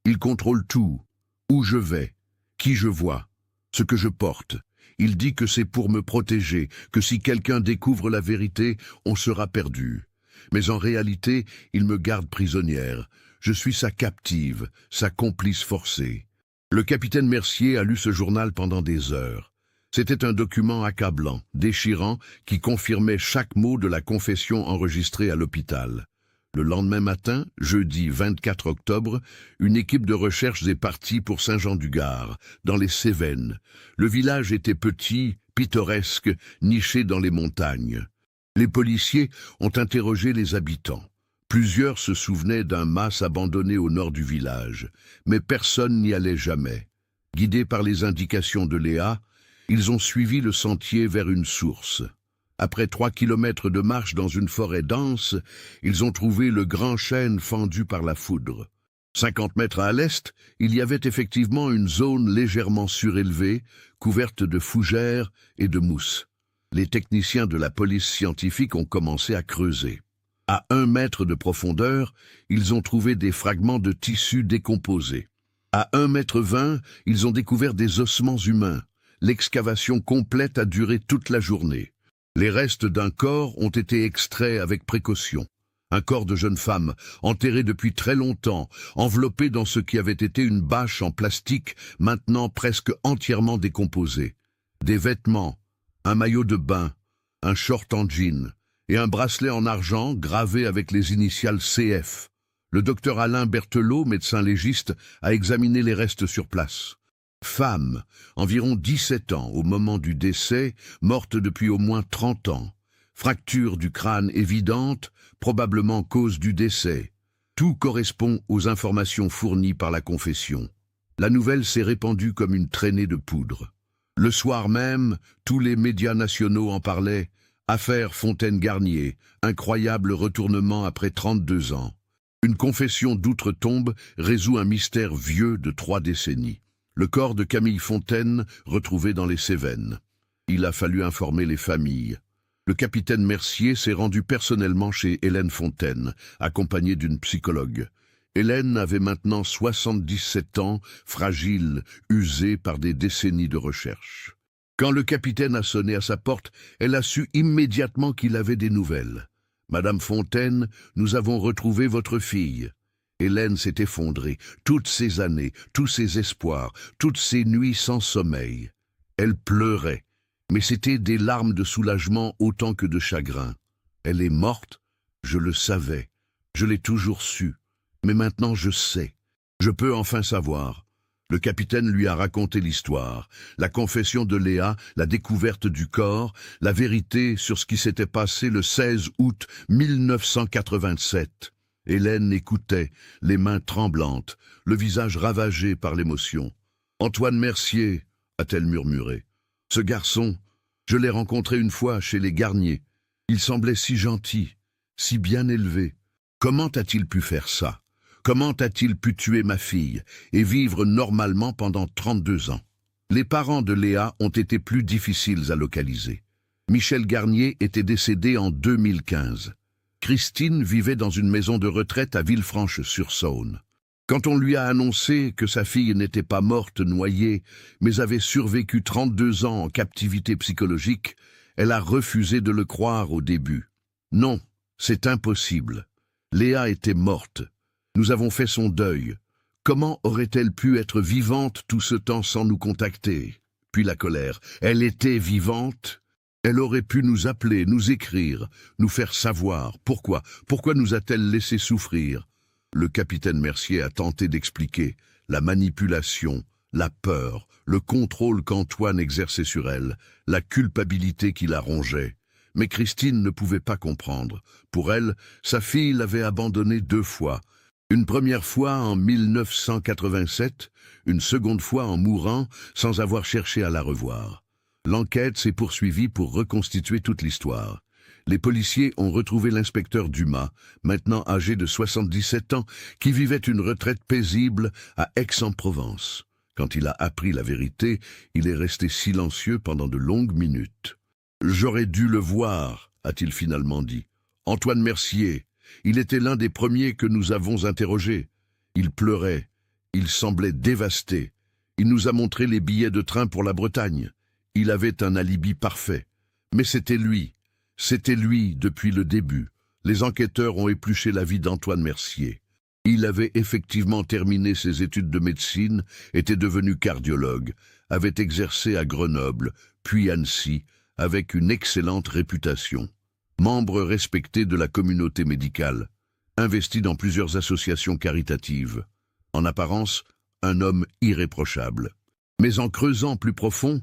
Il contrôle tout, où je vais, qui je vois, ce que je porte. Il dit que c'est pour me protéger, que si quelqu'un découvre la vérité, on sera perdu. Mais en réalité, il me garde prisonnière. Je suis sa captive, sa complice forcée. Le capitaine Mercier a lu ce journal pendant des heures. C'était un document accablant, déchirant, qui confirmait chaque mot de la confession enregistrée à l'hôpital. Le lendemain matin, jeudi 24 octobre, une équipe de recherche est partie pour Saint-Jean-du-Gard, dans les Cévennes. Le village était petit, pittoresque, niché dans les montagnes. Les policiers ont interrogé les habitants. Plusieurs se souvenaient d'un mas abandonné au nord du village, mais personne n'y allait jamais. Guidés par les indications de Léa, ils ont suivi le sentier vers une source. Après 3 kilomètres de marche dans une forêt dense, ils ont trouvé le grand chêne fendu par la foudre. 50 mètres à l'est, il y avait effectivement une zone légèrement surélevée, couverte de fougères et de mousse. Les techniciens de la police scientifique ont commencé à creuser. À 1 mètre de profondeur, ils ont trouvé des fragments de tissus décomposés. À 1,20 m, ils ont découvert des ossements humains. L'excavation complète a duré toute la journée. Les restes d'un corps ont été extraits avec précaution. Un corps de jeune femme, enterré depuis très longtemps, enveloppé dans ce qui avait été une bâche en plastique, maintenant presque entièrement décomposée. Des vêtements, un maillot de bain, un short en jean et un bracelet en argent gravé avec les initiales CF. Le docteur Alain Berthelot, médecin légiste, a examiné les restes sur place. Femme, environ 17 ans au moment du décès, morte depuis au moins 30 ans. Fracture du crâne évidente, probablement cause du décès. Tout correspond aux informations fournies par la confession. La nouvelle s'est répandue comme une traînée de poudre. Le soir même, tous les médias nationaux en parlaient. Affaire Fontaine-Garnier, incroyable retournement après 32 ans. Une confession d'outre-tombe résout un mystère vieux de 3 décennies. Le corps de Camille Fontaine retrouvé dans les Cévennes. Il a fallu informer les familles. Le capitaine Mercier s'est rendu personnellement chez Hélène Fontaine, accompagné d'une psychologue. Hélène avait maintenant 77 ans, fragile, usée par des décennies de recherche. Quand le capitaine a sonné à sa porte, elle a su immédiatement qu'il avait des nouvelles. « Madame Fontaine, nous avons retrouvé votre fille. » Hélène s'est effondrée, toutes ces années, tous ses espoirs, toutes ces nuits sans sommeil. Elle pleurait, mais c'était des larmes de soulagement autant que de chagrin. Elle est morte, je le savais, je l'ai toujours su. Mais maintenant je sais, je peux enfin savoir. Le capitaine lui a raconté l'histoire, la confession de Léa, la découverte du corps, la vérité sur ce qui s'était passé le 16 août 1987. Hélène écoutait, les mains tremblantes, le visage ravagé par l'émotion. « Antoine Mercier » a-t-elle murmuré. « Ce garçon, je l'ai rencontré une fois chez les Garnier. Il semblait si gentil, si bien élevé. Comment a-t-il pu faire ça ? Comment a-t-il pu tuer ma fille et vivre normalement pendant 32 ans ?» Les parents de Léa ont été plus difficiles à localiser. Michel Garnier était décédé en 2015. Christine vivait dans une maison de retraite à Villefranche-sur-Saône. Quand on lui a annoncé que sa fille n'était pas morte noyée, mais avait survécu 32 ans en captivité psychologique, elle a refusé de le croire au début. « Non, c'est impossible. Léa était morte. Nous avons fait son deuil. Comment aurait-elle pu être vivante tout ce temps sans nous contacter ?» Puis la colère. « Elle était vivante ? Elle aurait pu nous appeler, nous écrire, nous faire savoir. Pourquoi nous a-t-elle laissé souffrir ?» Le capitaine Mercier a tenté d'expliquer la manipulation, la peur, le contrôle qu'Antoine exerçait sur elle, la culpabilité qui la rongeait. Mais Christine ne pouvait pas comprendre. Pour elle, sa fille l'avait abandonnée 2 fois. Une première fois en 1987, une seconde fois en mourant sans avoir cherché à la revoir. L'enquête s'est poursuivie pour reconstituer toute l'histoire. Les policiers ont retrouvé l'inspecteur Dumas, maintenant âgé de 77 ans, qui vivait une retraite paisible à Aix-en-Provence. Quand il a appris la vérité, il est resté silencieux pendant de longues minutes. « J'aurais dû le voir », a-t-il finalement dit. « Antoine Mercier, il était l'un des premiers que nous avons interrogés. Il pleurait, il semblait dévasté. Il nous a montré les billets de train pour la Bretagne. Il avait un alibi parfait. Mais c'était lui depuis le début. Les enquêteurs ont épluché la vie d'Antoine Mercier. Il avait effectivement terminé ses études de médecine, était devenu cardiologue, avait exercé à Grenoble, puis Annecy, avec une excellente réputation. Membre respecté de la communauté médicale, investi dans plusieurs associations caritatives. En apparence, un homme irréprochable. Mais en creusant plus profond,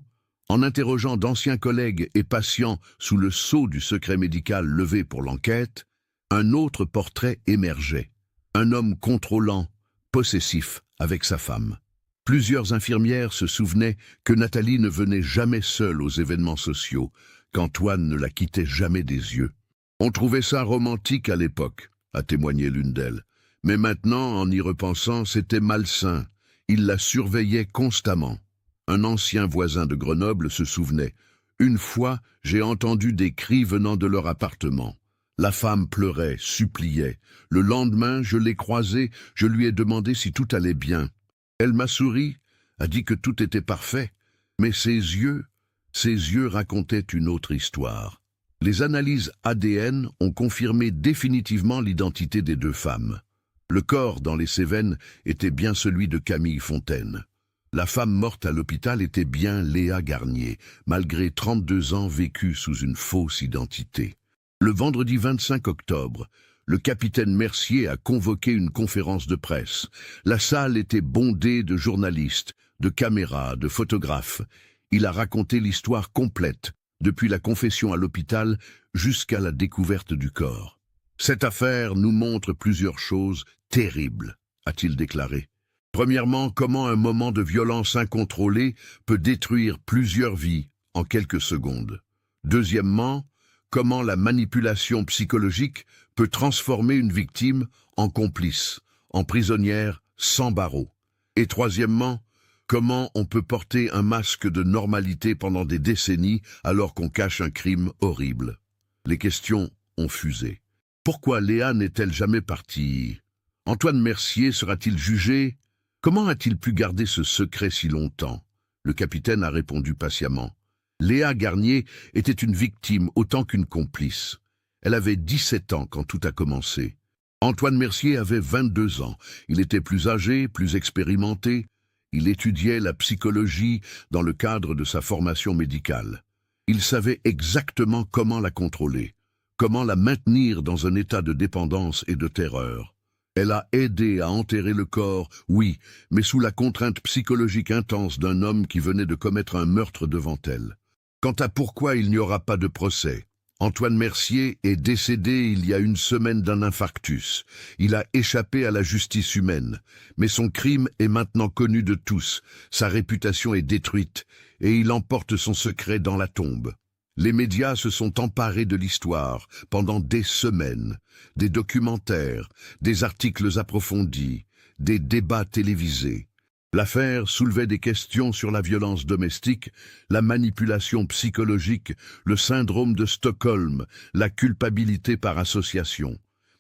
en interrogeant d'anciens collègues et patients sous le sceau du secret médical levé pour l'enquête, un autre portrait émergeait. Un homme contrôlant, possessif avec sa femme. Plusieurs infirmières se souvenaient que Nathalie ne venait jamais seule aux événements sociaux, qu'Antoine ne la quittait jamais des yeux. On trouvait ça romantique à l'époque, a témoigné l'une d'elles. Mais maintenant, en y repensant, c'était malsain. Il la surveillait constamment. Un ancien voisin de Grenoble se souvenait. « Une fois, j'ai entendu des cris venant de leur appartement. La femme pleurait, suppliait. Le lendemain, je l'ai croisée, je lui ai demandé si tout allait bien. Elle m'a souri, a dit que tout était parfait, mais ses yeux racontaient une autre histoire. » Les analyses ADN ont confirmé définitivement l'identité des 2 femmes. Le corps dans les Cévennes était bien celui de Camille Fontaine. La femme morte à l'hôpital était bien Léa Garnier, malgré 32 ans vécus sous une fausse identité. Le vendredi 25 octobre, le capitaine Mercier a convoqué une conférence de presse. La salle était bondée de journalistes, de caméras, de photographes. Il a raconté l'histoire complète, depuis la confession à l'hôpital jusqu'à la découverte du corps. « Cette affaire nous montre plusieurs choses terribles », a-t-il déclaré. Premièrement, comment un moment de violence incontrôlée peut détruire plusieurs vies en quelques secondes. Deuxièmement, comment la manipulation psychologique peut transformer une victime en complice, en prisonnière sans barreaux. Et troisièmement, comment on peut porter un masque de normalité pendant des décennies alors qu'on cache un crime horrible. Les questions ont fusé. Pourquoi Léa n'est-elle jamais partie? Antoine Mercier sera-t-il jugé? Comment a-t-il pu garder ce secret si longtemps? Le capitaine a répondu patiemment. Léa Garnier était une victime autant qu'une complice. Elle avait 17 ans quand tout a commencé. Antoine Mercier avait 22 ans. Il était plus âgé, plus expérimenté. Il étudiait la psychologie dans le cadre de sa formation médicale. Il savait exactement comment la contrôler, comment la maintenir dans un état de dépendance et de terreur. Elle a aidé à enterrer le corps, oui, mais sous la contrainte psychologique intense d'un homme qui venait de commettre un meurtre devant elle. Quant à pourquoi il n'y aura pas de procès, Antoine Mercier est décédé il y a une semaine d'un infarctus. Il a échappé à la justice humaine, mais son crime est maintenant connu de tous, sa réputation est détruite, et il emporte son secret dans la tombe. Les médias se sont emparés de l'histoire pendant des semaines, des documentaires, des articles approfondis, des débats télévisés. L'affaire soulevait des questions sur la violence domestique, la manipulation psychologique, le syndrome de Stockholm, la culpabilité par association.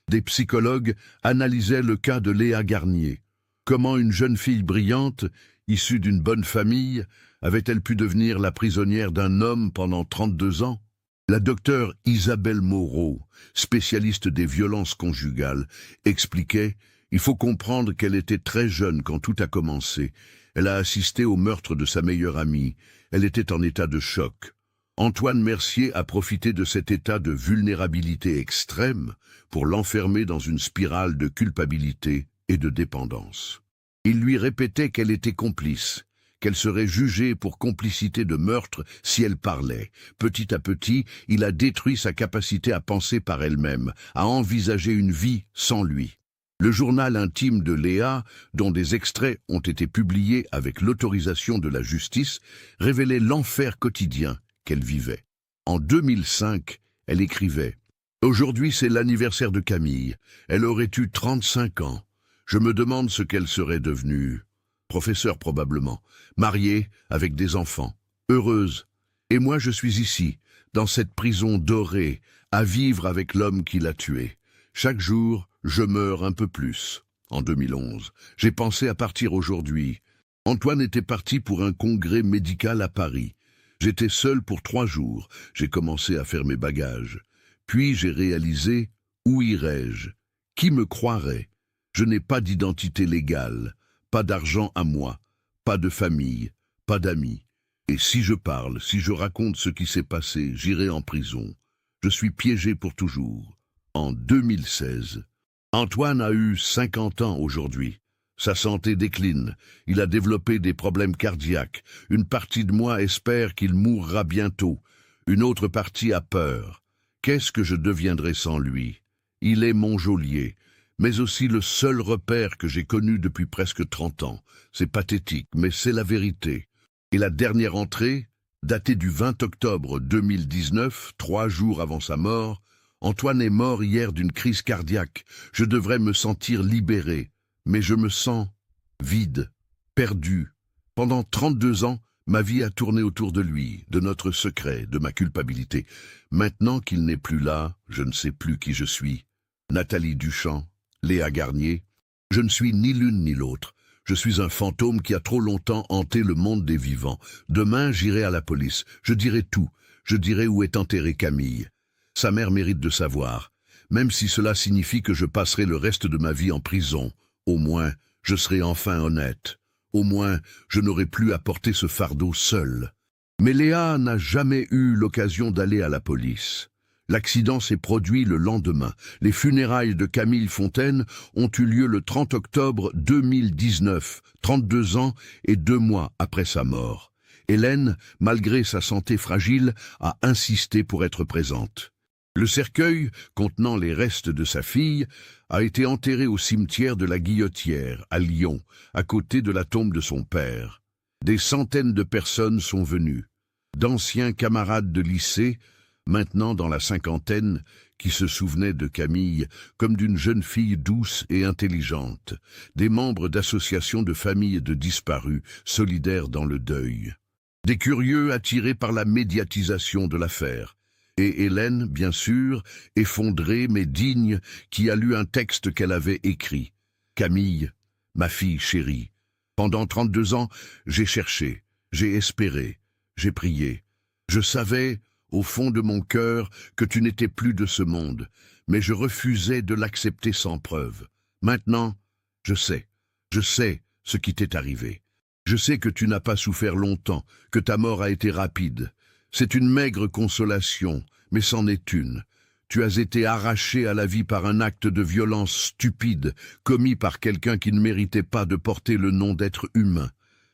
Des psychologues analysaient le cas de Léa Garnier. Comment une jeune fille brillante, issue d'une bonne famille, avait-elle pu devenir la prisonnière d'un homme pendant 32 ans? La docteure Isabelle Moreau, spécialiste des violences conjugales, expliquait: il faut comprendre qu'elle était très jeune quand tout a commencé. Elle a assisté au meurtre de sa meilleure amie. Elle était en état de choc. Antoine Mercier a profité de cet état de vulnérabilité extrême pour l'enfermer dans une spirale de culpabilité et de dépendance. Il lui répétait qu'elle était complice, qu'elle serait jugée pour complicité de meurtre si elle parlait. Petit à petit, il a détruit sa capacité à penser par elle-même, à envisager une vie sans lui. Le journal intime de Léa, dont des extraits ont été publiés avec l'autorisation de la justice, révélait l'enfer quotidien qu'elle vivait. En 2005, elle écrivait « Aujourd'hui, c'est l'anniversaire de Camille. Elle aurait eu 35 ans. Je me demande ce qu'elle serait devenue. Professeure probablement, mariée, avec des enfants, heureuse. Et moi, je suis ici, dans cette prison dorée, à vivre avec l'homme qui l'a tuée. Chaque jour, je meurs un peu plus. En 2011, j'ai pensé à partir aujourd'hui. Antoine était parti pour un congrès médical à Paris. J'étais seul pour 3 jours. J'ai commencé à faire mes bagages. Puis j'ai réalisé, où irais-je? Qui me croirait? Je n'ai pas d'identité légale, pas d'argent à moi, pas de famille, pas d'amis. Et si je parle, si je raconte ce qui s'est passé, j'irai en prison. Je suis piégé pour toujours. En 2016, Antoine a eu 50 ans aujourd'hui. Sa santé décline. Il a développé des problèmes cardiaques. Une partie de moi espère qu'il mourra bientôt. Une autre partie a peur. Qu'est-ce que je deviendrai sans lui? Il est mon geôlier, mais aussi le seul repère que j'ai connu depuis presque 30 ans. C'est pathétique, mais c'est la vérité. Et la dernière entrée, datée du 20 octobre 2019, 3 jours avant sa mort, Antoine est mort hier d'une crise cardiaque. Je devrais me sentir libéré, mais je me sens vide, perdu. Pendant 32 ans, ma vie a tourné autour de lui, de notre secret, de ma culpabilité. Maintenant qu'il n'est plus là, je ne sais plus qui je suis. Nathalie Duchamp, Léa Garnier, je ne suis ni l'une ni l'autre. Je suis un fantôme qui a trop longtemps hanté le monde des vivants. Demain, j'irai à la police. Je dirai tout. Je dirai où est enterrée Camille. Sa mère mérite de savoir, même si cela signifie que je passerai le reste de ma vie en prison. Au moins, je serai enfin honnête. Au moins, je n'aurai plus à porter ce fardeau seul. Mais Léa n'a jamais eu l'occasion d'aller à la police. L'accident s'est produit le lendemain. Les funérailles de Camille Fontaine ont eu lieu le 30 octobre 2019, 32 ans et 2 mois après sa mort. Hélène, malgré sa santé fragile, a insisté pour être présente. Le cercueil, contenant les restes de sa fille, a été enterré au cimetière de la Guillotière, à Lyon, à côté de la tombe de son père. Des centaines de personnes sont venues, d'anciens camarades de lycée, maintenant dans la cinquantaine, qui se souvenaient de Camille comme d'une jeune fille douce et intelligente, des membres d'associations de familles de disparus, solidaires dans le deuil. Des curieux attirés par la médiatisation de l'affaire. Et Hélène, bien sûr, effondrée mais digne, qui a lu un texte qu'elle avait écrit. Camille, ma fille chérie. Pendant 32 ans, j'ai cherché, j'ai espéré, j'ai prié. Je savais, au fond de mon cœur, que tu n'étais plus de ce monde, mais je refusais de l'accepter sans preuve. Maintenant, je sais ce qui t'est arrivé. Je sais que tu n'as pas souffert longtemps, que ta mort a été rapide. C'est une maigre consolation, mais c'en est une. Tu as été arraché à la vie par un acte de violence stupide, commis par quelqu'un qui ne méritait pas de porter le nom d'être humain.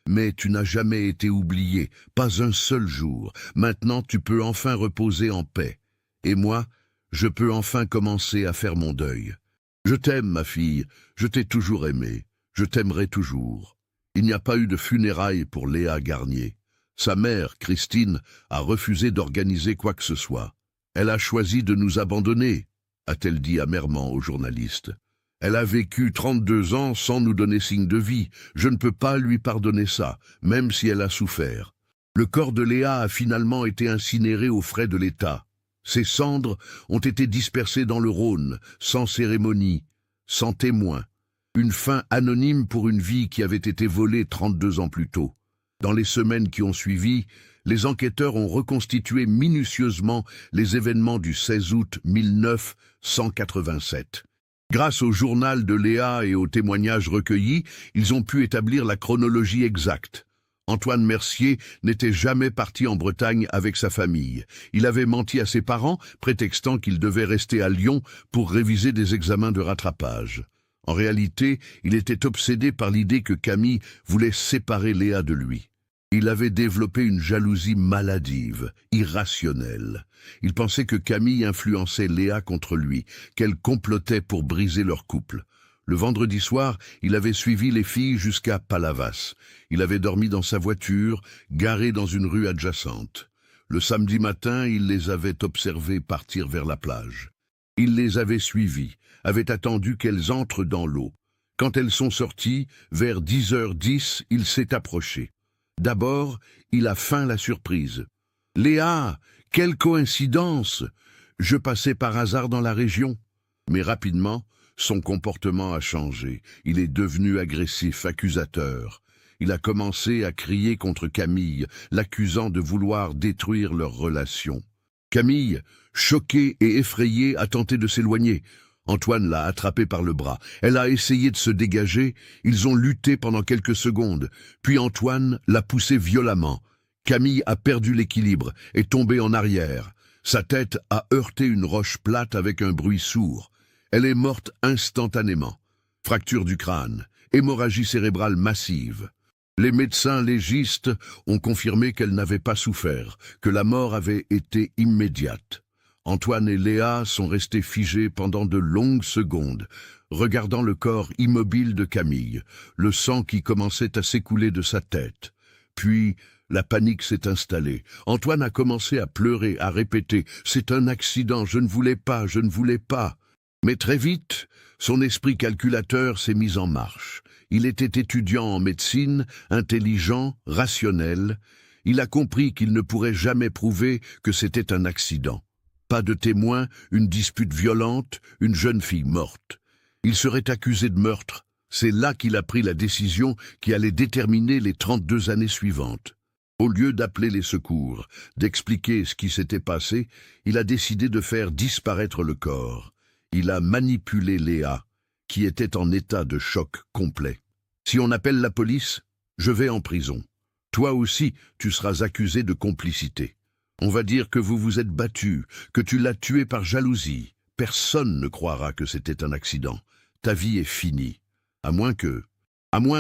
Mais tu n'as jamais été oublié, pas un seul jour. Maintenant tu peux enfin reposer en paix. Et moi, je peux enfin commencer à faire mon deuil. Je t'aime, ma fille, je t'ai toujours aimée, je t'aimerai toujours. Il n'y a pas eu de funérailles pour Léa Garnier. Sa mère, Christine, a refusé d'organiser quoi que ce soit. Elle a choisi de nous abandonner, a-t-elle dit amèrement au journaliste. Elle a vécu 32 ans sans nous donner signe de vie. Je ne peux pas lui pardonner ça, même si elle a souffert. Le corps de Léa a finalement été incinéré aux frais de l'État. Ses cendres ont été dispersées dans le Rhône, sans cérémonie, sans témoin. Une fin anonyme pour une vie qui avait été volée 32 ans plus tôt. Dans les semaines qui ont suivi, les enquêteurs ont reconstitué minutieusement les événements du 16 août 1987. Grâce au journal de Léa et aux témoignages recueillis, ils ont pu établir la chronologie exacte. Antoine Mercier n'était jamais parti en Bretagne avec sa famille. Il avait menti à ses parents, prétextant qu'il devait rester à Lyon pour réviser des examens de rattrapage. En réalité, il était obsédé par l'idée que Camille voulait séparer Léa de lui. Il avait développé une jalousie maladive, irrationnelle. Il pensait que Camille influençait Léa contre lui, qu'elle complotait pour briser leur couple. Le vendredi soir, il avait suivi les filles jusqu'à Palavas. Il avait dormi dans sa voiture, garée dans une rue adjacente. Le samedi matin, il les avait observées partir vers la plage. Il les avait suivies, avait attendu qu'elles entrent dans l'eau. Quand elles sont sorties, vers 10h10, il s'est approché. D'abord, il a feint la surprise. « Léa, quelle coïncidence! Je passais par hasard dans la région. » Mais rapidement, son comportement a changé. Il est devenu agressif, accusateur. Il a commencé à crier contre Camille, l'accusant de vouloir détruire leur relation. Camille, choquée et effrayée, a tenté de s'éloigner. Antoine l'a attrapée par le bras. Elle a essayé de se dégager. Ils ont lutté pendant quelques secondes. Puis Antoine l'a poussée violemment. Camille a perdu l'équilibre, est tombée en arrière. Sa tête a heurté une roche plate avec un bruit sourd. Elle est morte instantanément. Fracture du crâne, hémorragie cérébrale massive. Les médecins légistes ont confirmé qu'elle n'avait pas souffert, que la mort avait été immédiate. Antoine et Léa sont restés figés pendant de longues secondes, regardant le corps immobile de Camille, le sang qui commençait à s'écouler de sa tête. Puis, la panique s'est installée. Antoine a commencé à pleurer, à répéter « C'est un accident, je ne voulais pas, je ne voulais pas ». Mais très vite, son esprit calculateur s'est mis en marche. Il était étudiant en médecine, intelligent, rationnel. Il a compris qu'il ne pourrait jamais prouver que c'était un accident. Pas de témoin, une dispute violente, une jeune fille morte. Il serait accusé de meurtre. C'est là qu'il a pris la décision qui allait déterminer les 32 années suivantes. Au lieu d'appeler les secours, d'expliquer ce qui s'était passé, il a décidé de faire disparaître le corps. Il a manipulé Léa, qui était en état de choc complet. Si on appelle la police, je vais en prison. Toi aussi, tu seras accusé de complicité. On va dire que vous vous êtes battu, que tu l'as tué par jalousie. Personne ne croira que c'était un accident. Ta vie est finie. À moins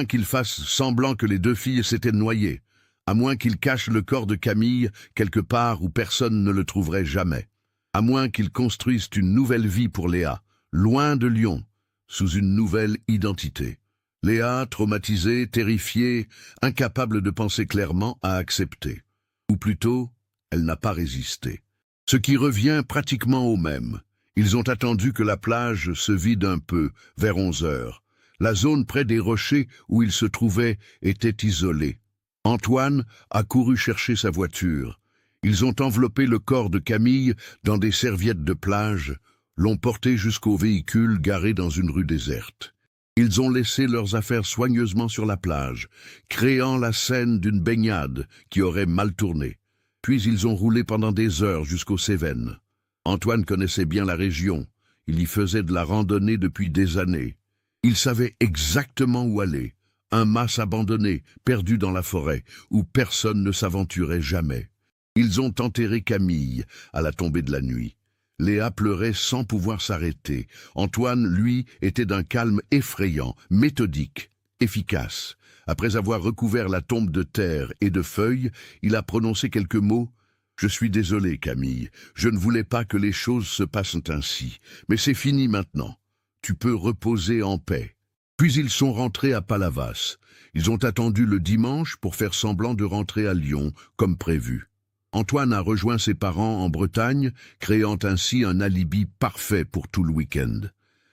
qu'il fasse semblant que les deux filles s'étaient noyées. À moins qu'il cache le corps de Camille quelque part où personne ne le trouverait jamais. À moins qu'ils construisent une nouvelle vie pour Léa, loin de Lyon, sous une nouvelle identité. Léa, traumatisée, terrifiée, incapable de penser clairement, a accepté. Ou plutôt, elle n'a pas résisté. Ce qui revient pratiquement au même. Ils ont attendu que la plage se vide un peu, vers 11 heures. La zone près des rochers où ils se trouvaient était isolée. Antoine a couru chercher sa voiture. Ils ont enveloppé le corps de Camille dans des serviettes de plage, l'ont porté jusqu'au véhicule garé dans une rue déserte. Ils ont laissé leurs affaires soigneusement sur la plage, créant la scène d'une baignade qui aurait mal tourné. Puis ils ont roulé pendant des heures jusqu'aux Cévennes. Antoine connaissait bien la région. Il y faisait de la randonnée depuis des années. Il savait exactement où aller. Un mas abandonné, perdu dans la forêt, où personne ne s'aventurait jamais. Ils ont enterré Camille à la tombée de la nuit. Léa pleurait sans pouvoir s'arrêter. Antoine, lui, était d'un calme effrayant, méthodique, efficace. Après avoir recouvert la tombe de terre et de feuilles, il a prononcé quelques mots. « Je suis désolé, Camille. Je ne voulais pas que les choses se passent ainsi. Mais c'est fini maintenant. Tu peux reposer en paix. » Puis ils sont rentrés à Palavas. Ils ont attendu le dimanche pour faire semblant de rentrer à Lyon, comme prévu. Antoine a rejoint ses parents en Bretagne, créant ainsi un alibi parfait pour tout le week-end.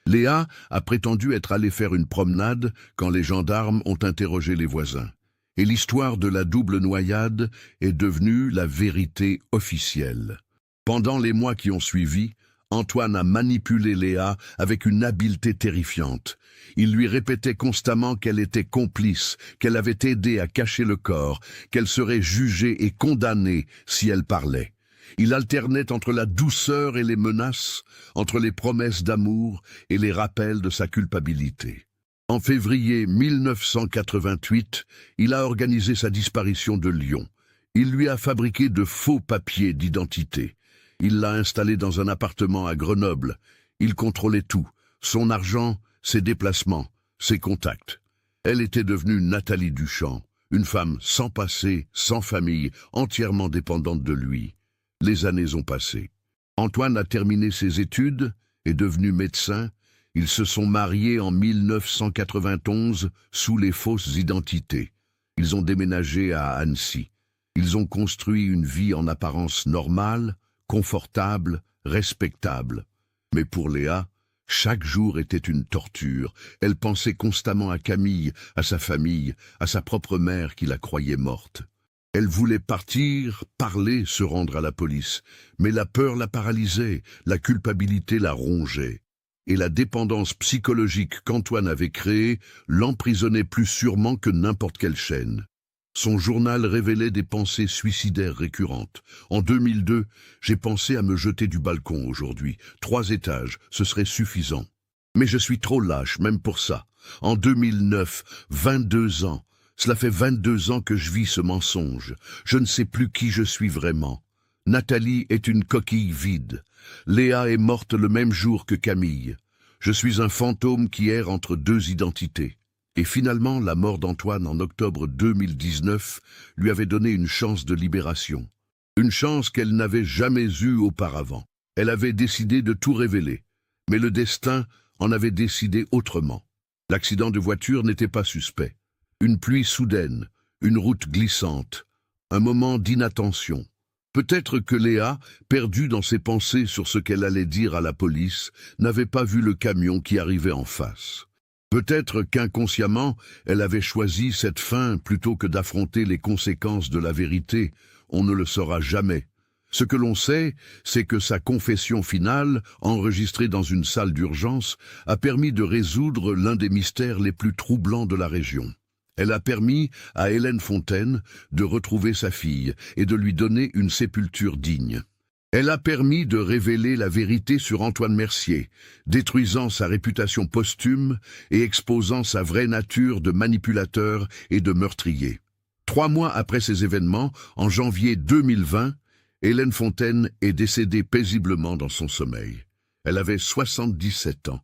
Léa a prétendu être allée faire une promenade quand les gendarmes ont interrogé les voisins. Et l'histoire de la double noyade est devenue la vérité officielle. Pendant les mois qui ont suivi, Antoine a manipulé Léa avec une habileté terrifiante. Il lui répétait constamment qu'elle était complice, qu'elle avait aidé à cacher le corps, qu'elle serait jugée et condamnée si elle parlait. Il alternait entre la douceur et les menaces, entre les promesses d'amour et les rappels de sa culpabilité. En février 1988, il a organisé sa disparition de Lyon. Il lui a fabriqué de faux papiers d'identité. Il l'a installée dans un appartement à Grenoble. Il contrôlait tout, son argent, ses déplacements, ses contacts. Elle était devenue Nathalie Duchamp, une femme sans passé, sans famille, entièrement dépendante de lui. Les années ont passé. Antoine a terminé ses études, est devenu médecin. Ils se sont mariés en 1991 sous les fausses identités. Ils ont déménagé à Annecy. Ils ont construit une vie en apparence normale, confortable, respectable. Mais pour Léa, chaque jour était une torture. Elle pensait constamment à Camille, à sa famille, à sa propre mère qui la croyait morte. Elle voulait partir, parler, se rendre à la police. Mais la peur la paralysait, la culpabilité la rongeait. Et la dépendance psychologique qu'Antoine avait créée l'emprisonnait plus sûrement que n'importe quelle chaîne. Son journal révélait des pensées suicidaires récurrentes. En 2002, j'ai pensé à me jeter du balcon aujourd'hui. 3 étages, ce serait suffisant. Mais je suis trop lâche, même pour ça. En 2009, 22 ans. Cela fait 22 ans que je vis ce mensonge. Je ne sais plus qui je suis vraiment. Nathalie est une coquille vide. Léa est morte le même jour que Camille. Je suis un fantôme qui erre entre 2 identités. Et finalement, la mort d'Antoine en octobre 2019 lui avait donné une chance de libération. Une chance qu'elle n'avait jamais eue auparavant. Elle avait décidé de tout révéler. Mais le destin en avait décidé autrement. L'accident de voiture n'était pas suspect. Une pluie soudaine, une route glissante, un moment d'inattention. Peut-être que Léa, perdue dans ses pensées sur ce qu'elle allait dire à la police, n'avait pas vu le camion qui arrivait en face. Peut-être qu'inconsciemment, elle avait choisi cette fin plutôt que d'affronter les conséquences de la vérité. On ne le saura jamais. Ce que l'on sait, c'est que sa confession finale, enregistrée dans une salle d'urgence, a permis de résoudre l'un des mystères les plus troublants de la région. Elle a permis à Hélène Fontaine de retrouver sa fille et de lui donner une sépulture digne. Elle a permis de révéler la vérité sur Antoine Mercier, détruisant sa réputation posthume et exposant sa vraie nature de manipulateur et de meurtrier. 3 mois après ces événements, en janvier 2020, Hélène Fontaine est décédée paisiblement dans son sommeil. Elle avait 77 ans.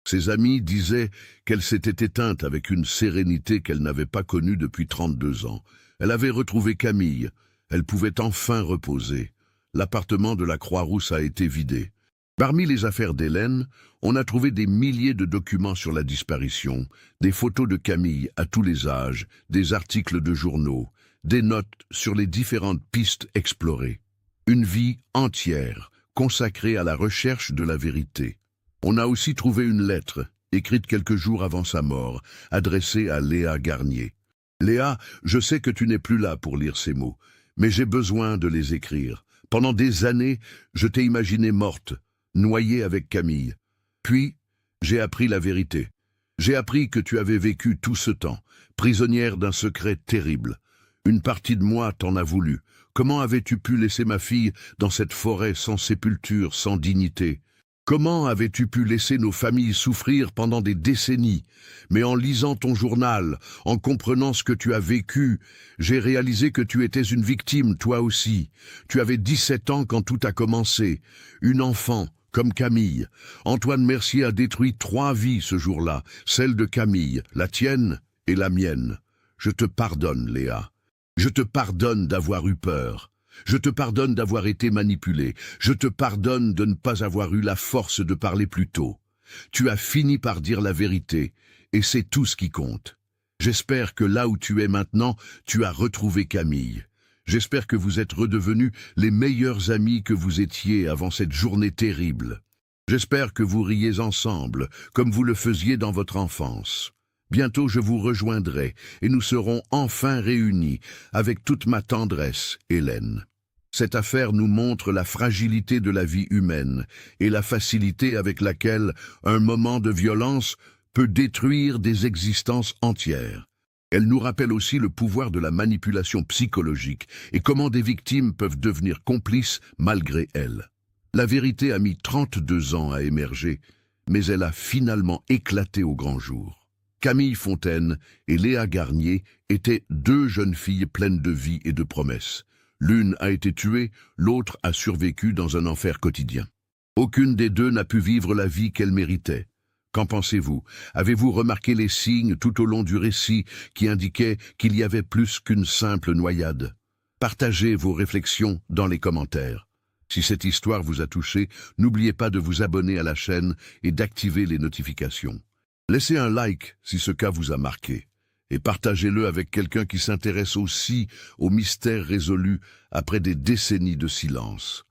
Ses amis disaient qu'elle s'était éteinte avec une sérénité qu'elle n'avait pas connue depuis 32 ans. Elle avait retrouvé Camille. Elle pouvait enfin reposer. l'appartement de la Croix-Rousse a été vidé. Parmi les affaires d'Hélène, on a trouvé des milliers de documents sur la disparition, des photos de Camille à tous les âges, des articles de journaux, des notes sur les différentes pistes explorées. Une vie entière consacrée à la recherche de la vérité. On a aussi trouvé une lettre, écrite quelques jours avant sa mort, adressée à Léa Garnier. « Léa, je sais que tu n'es plus là pour lire ces mots, mais j'ai besoin de les écrire. Pendant des années, je t'ai imaginée morte, noyée avec Camille. Puis, j'ai appris la vérité. J'ai appris que tu avais vécu tout ce temps, prisonnière d'un secret terrible. Une partie de moi t'en a voulu. Comment avais-tu pu laisser ma fille dans cette forêt sans sépulture, sans dignité ? Comment avais-tu pu laisser nos familles souffrir pendant des décennies? Mais en lisant ton journal, en comprenant ce que tu as vécu, j'ai réalisé que tu étais une victime, toi aussi. Tu avais 17 ans quand tout a commencé. Une enfant, comme Camille. Antoine Mercier a détruit 3 vies ce jour-là, celle de Camille, la tienne et la mienne. Je te pardonne, Léa. Je te pardonne d'avoir eu peur. Je te pardonne d'avoir été manipulé. Je te pardonne de ne pas avoir eu la force de parler plus tôt. Tu as fini par dire la vérité, et c'est tout ce qui compte. J'espère que là où tu es maintenant, tu as retrouvé Camille. J'espère que vous êtes redevenus les meilleurs amis que vous étiez avant cette journée terrible. J'espère que vous riez ensemble, comme vous le faisiez dans votre enfance. Bientôt je vous rejoindrai, et nous serons enfin réunis, avec toute ma tendresse, Hélène. Cette affaire nous montre la fragilité de la vie humaine, et la facilité avec laquelle un moment de violence peut détruire des existences entières. Elle nous rappelle aussi le pouvoir de la manipulation psychologique, et comment des victimes peuvent devenir complices malgré elles. La vérité a mis 32 ans à émerger, mais elle a finalement éclaté au grand jour. Camille Fontaine et Léa Garnier étaient 2 jeunes filles pleines de vie et de promesses. L'une a été tuée, l'autre a survécu dans un enfer quotidien. Aucune des 2 n'a pu vivre la vie qu'elle méritait. Qu'en pensez-vous? Avez-vous remarqué les signes tout au long du récit qui indiquaient qu'il y avait plus qu'une simple noyade? Partagez vos réflexions dans les commentaires. Si cette histoire vous a touché, n'oubliez pas de vous abonner à la chaîne et d'activer les notifications. Laissez un like si ce cas vous a marqué, et partagez-le avec quelqu'un qui s'intéresse aussi aux mystères résolus après des décennies de silence.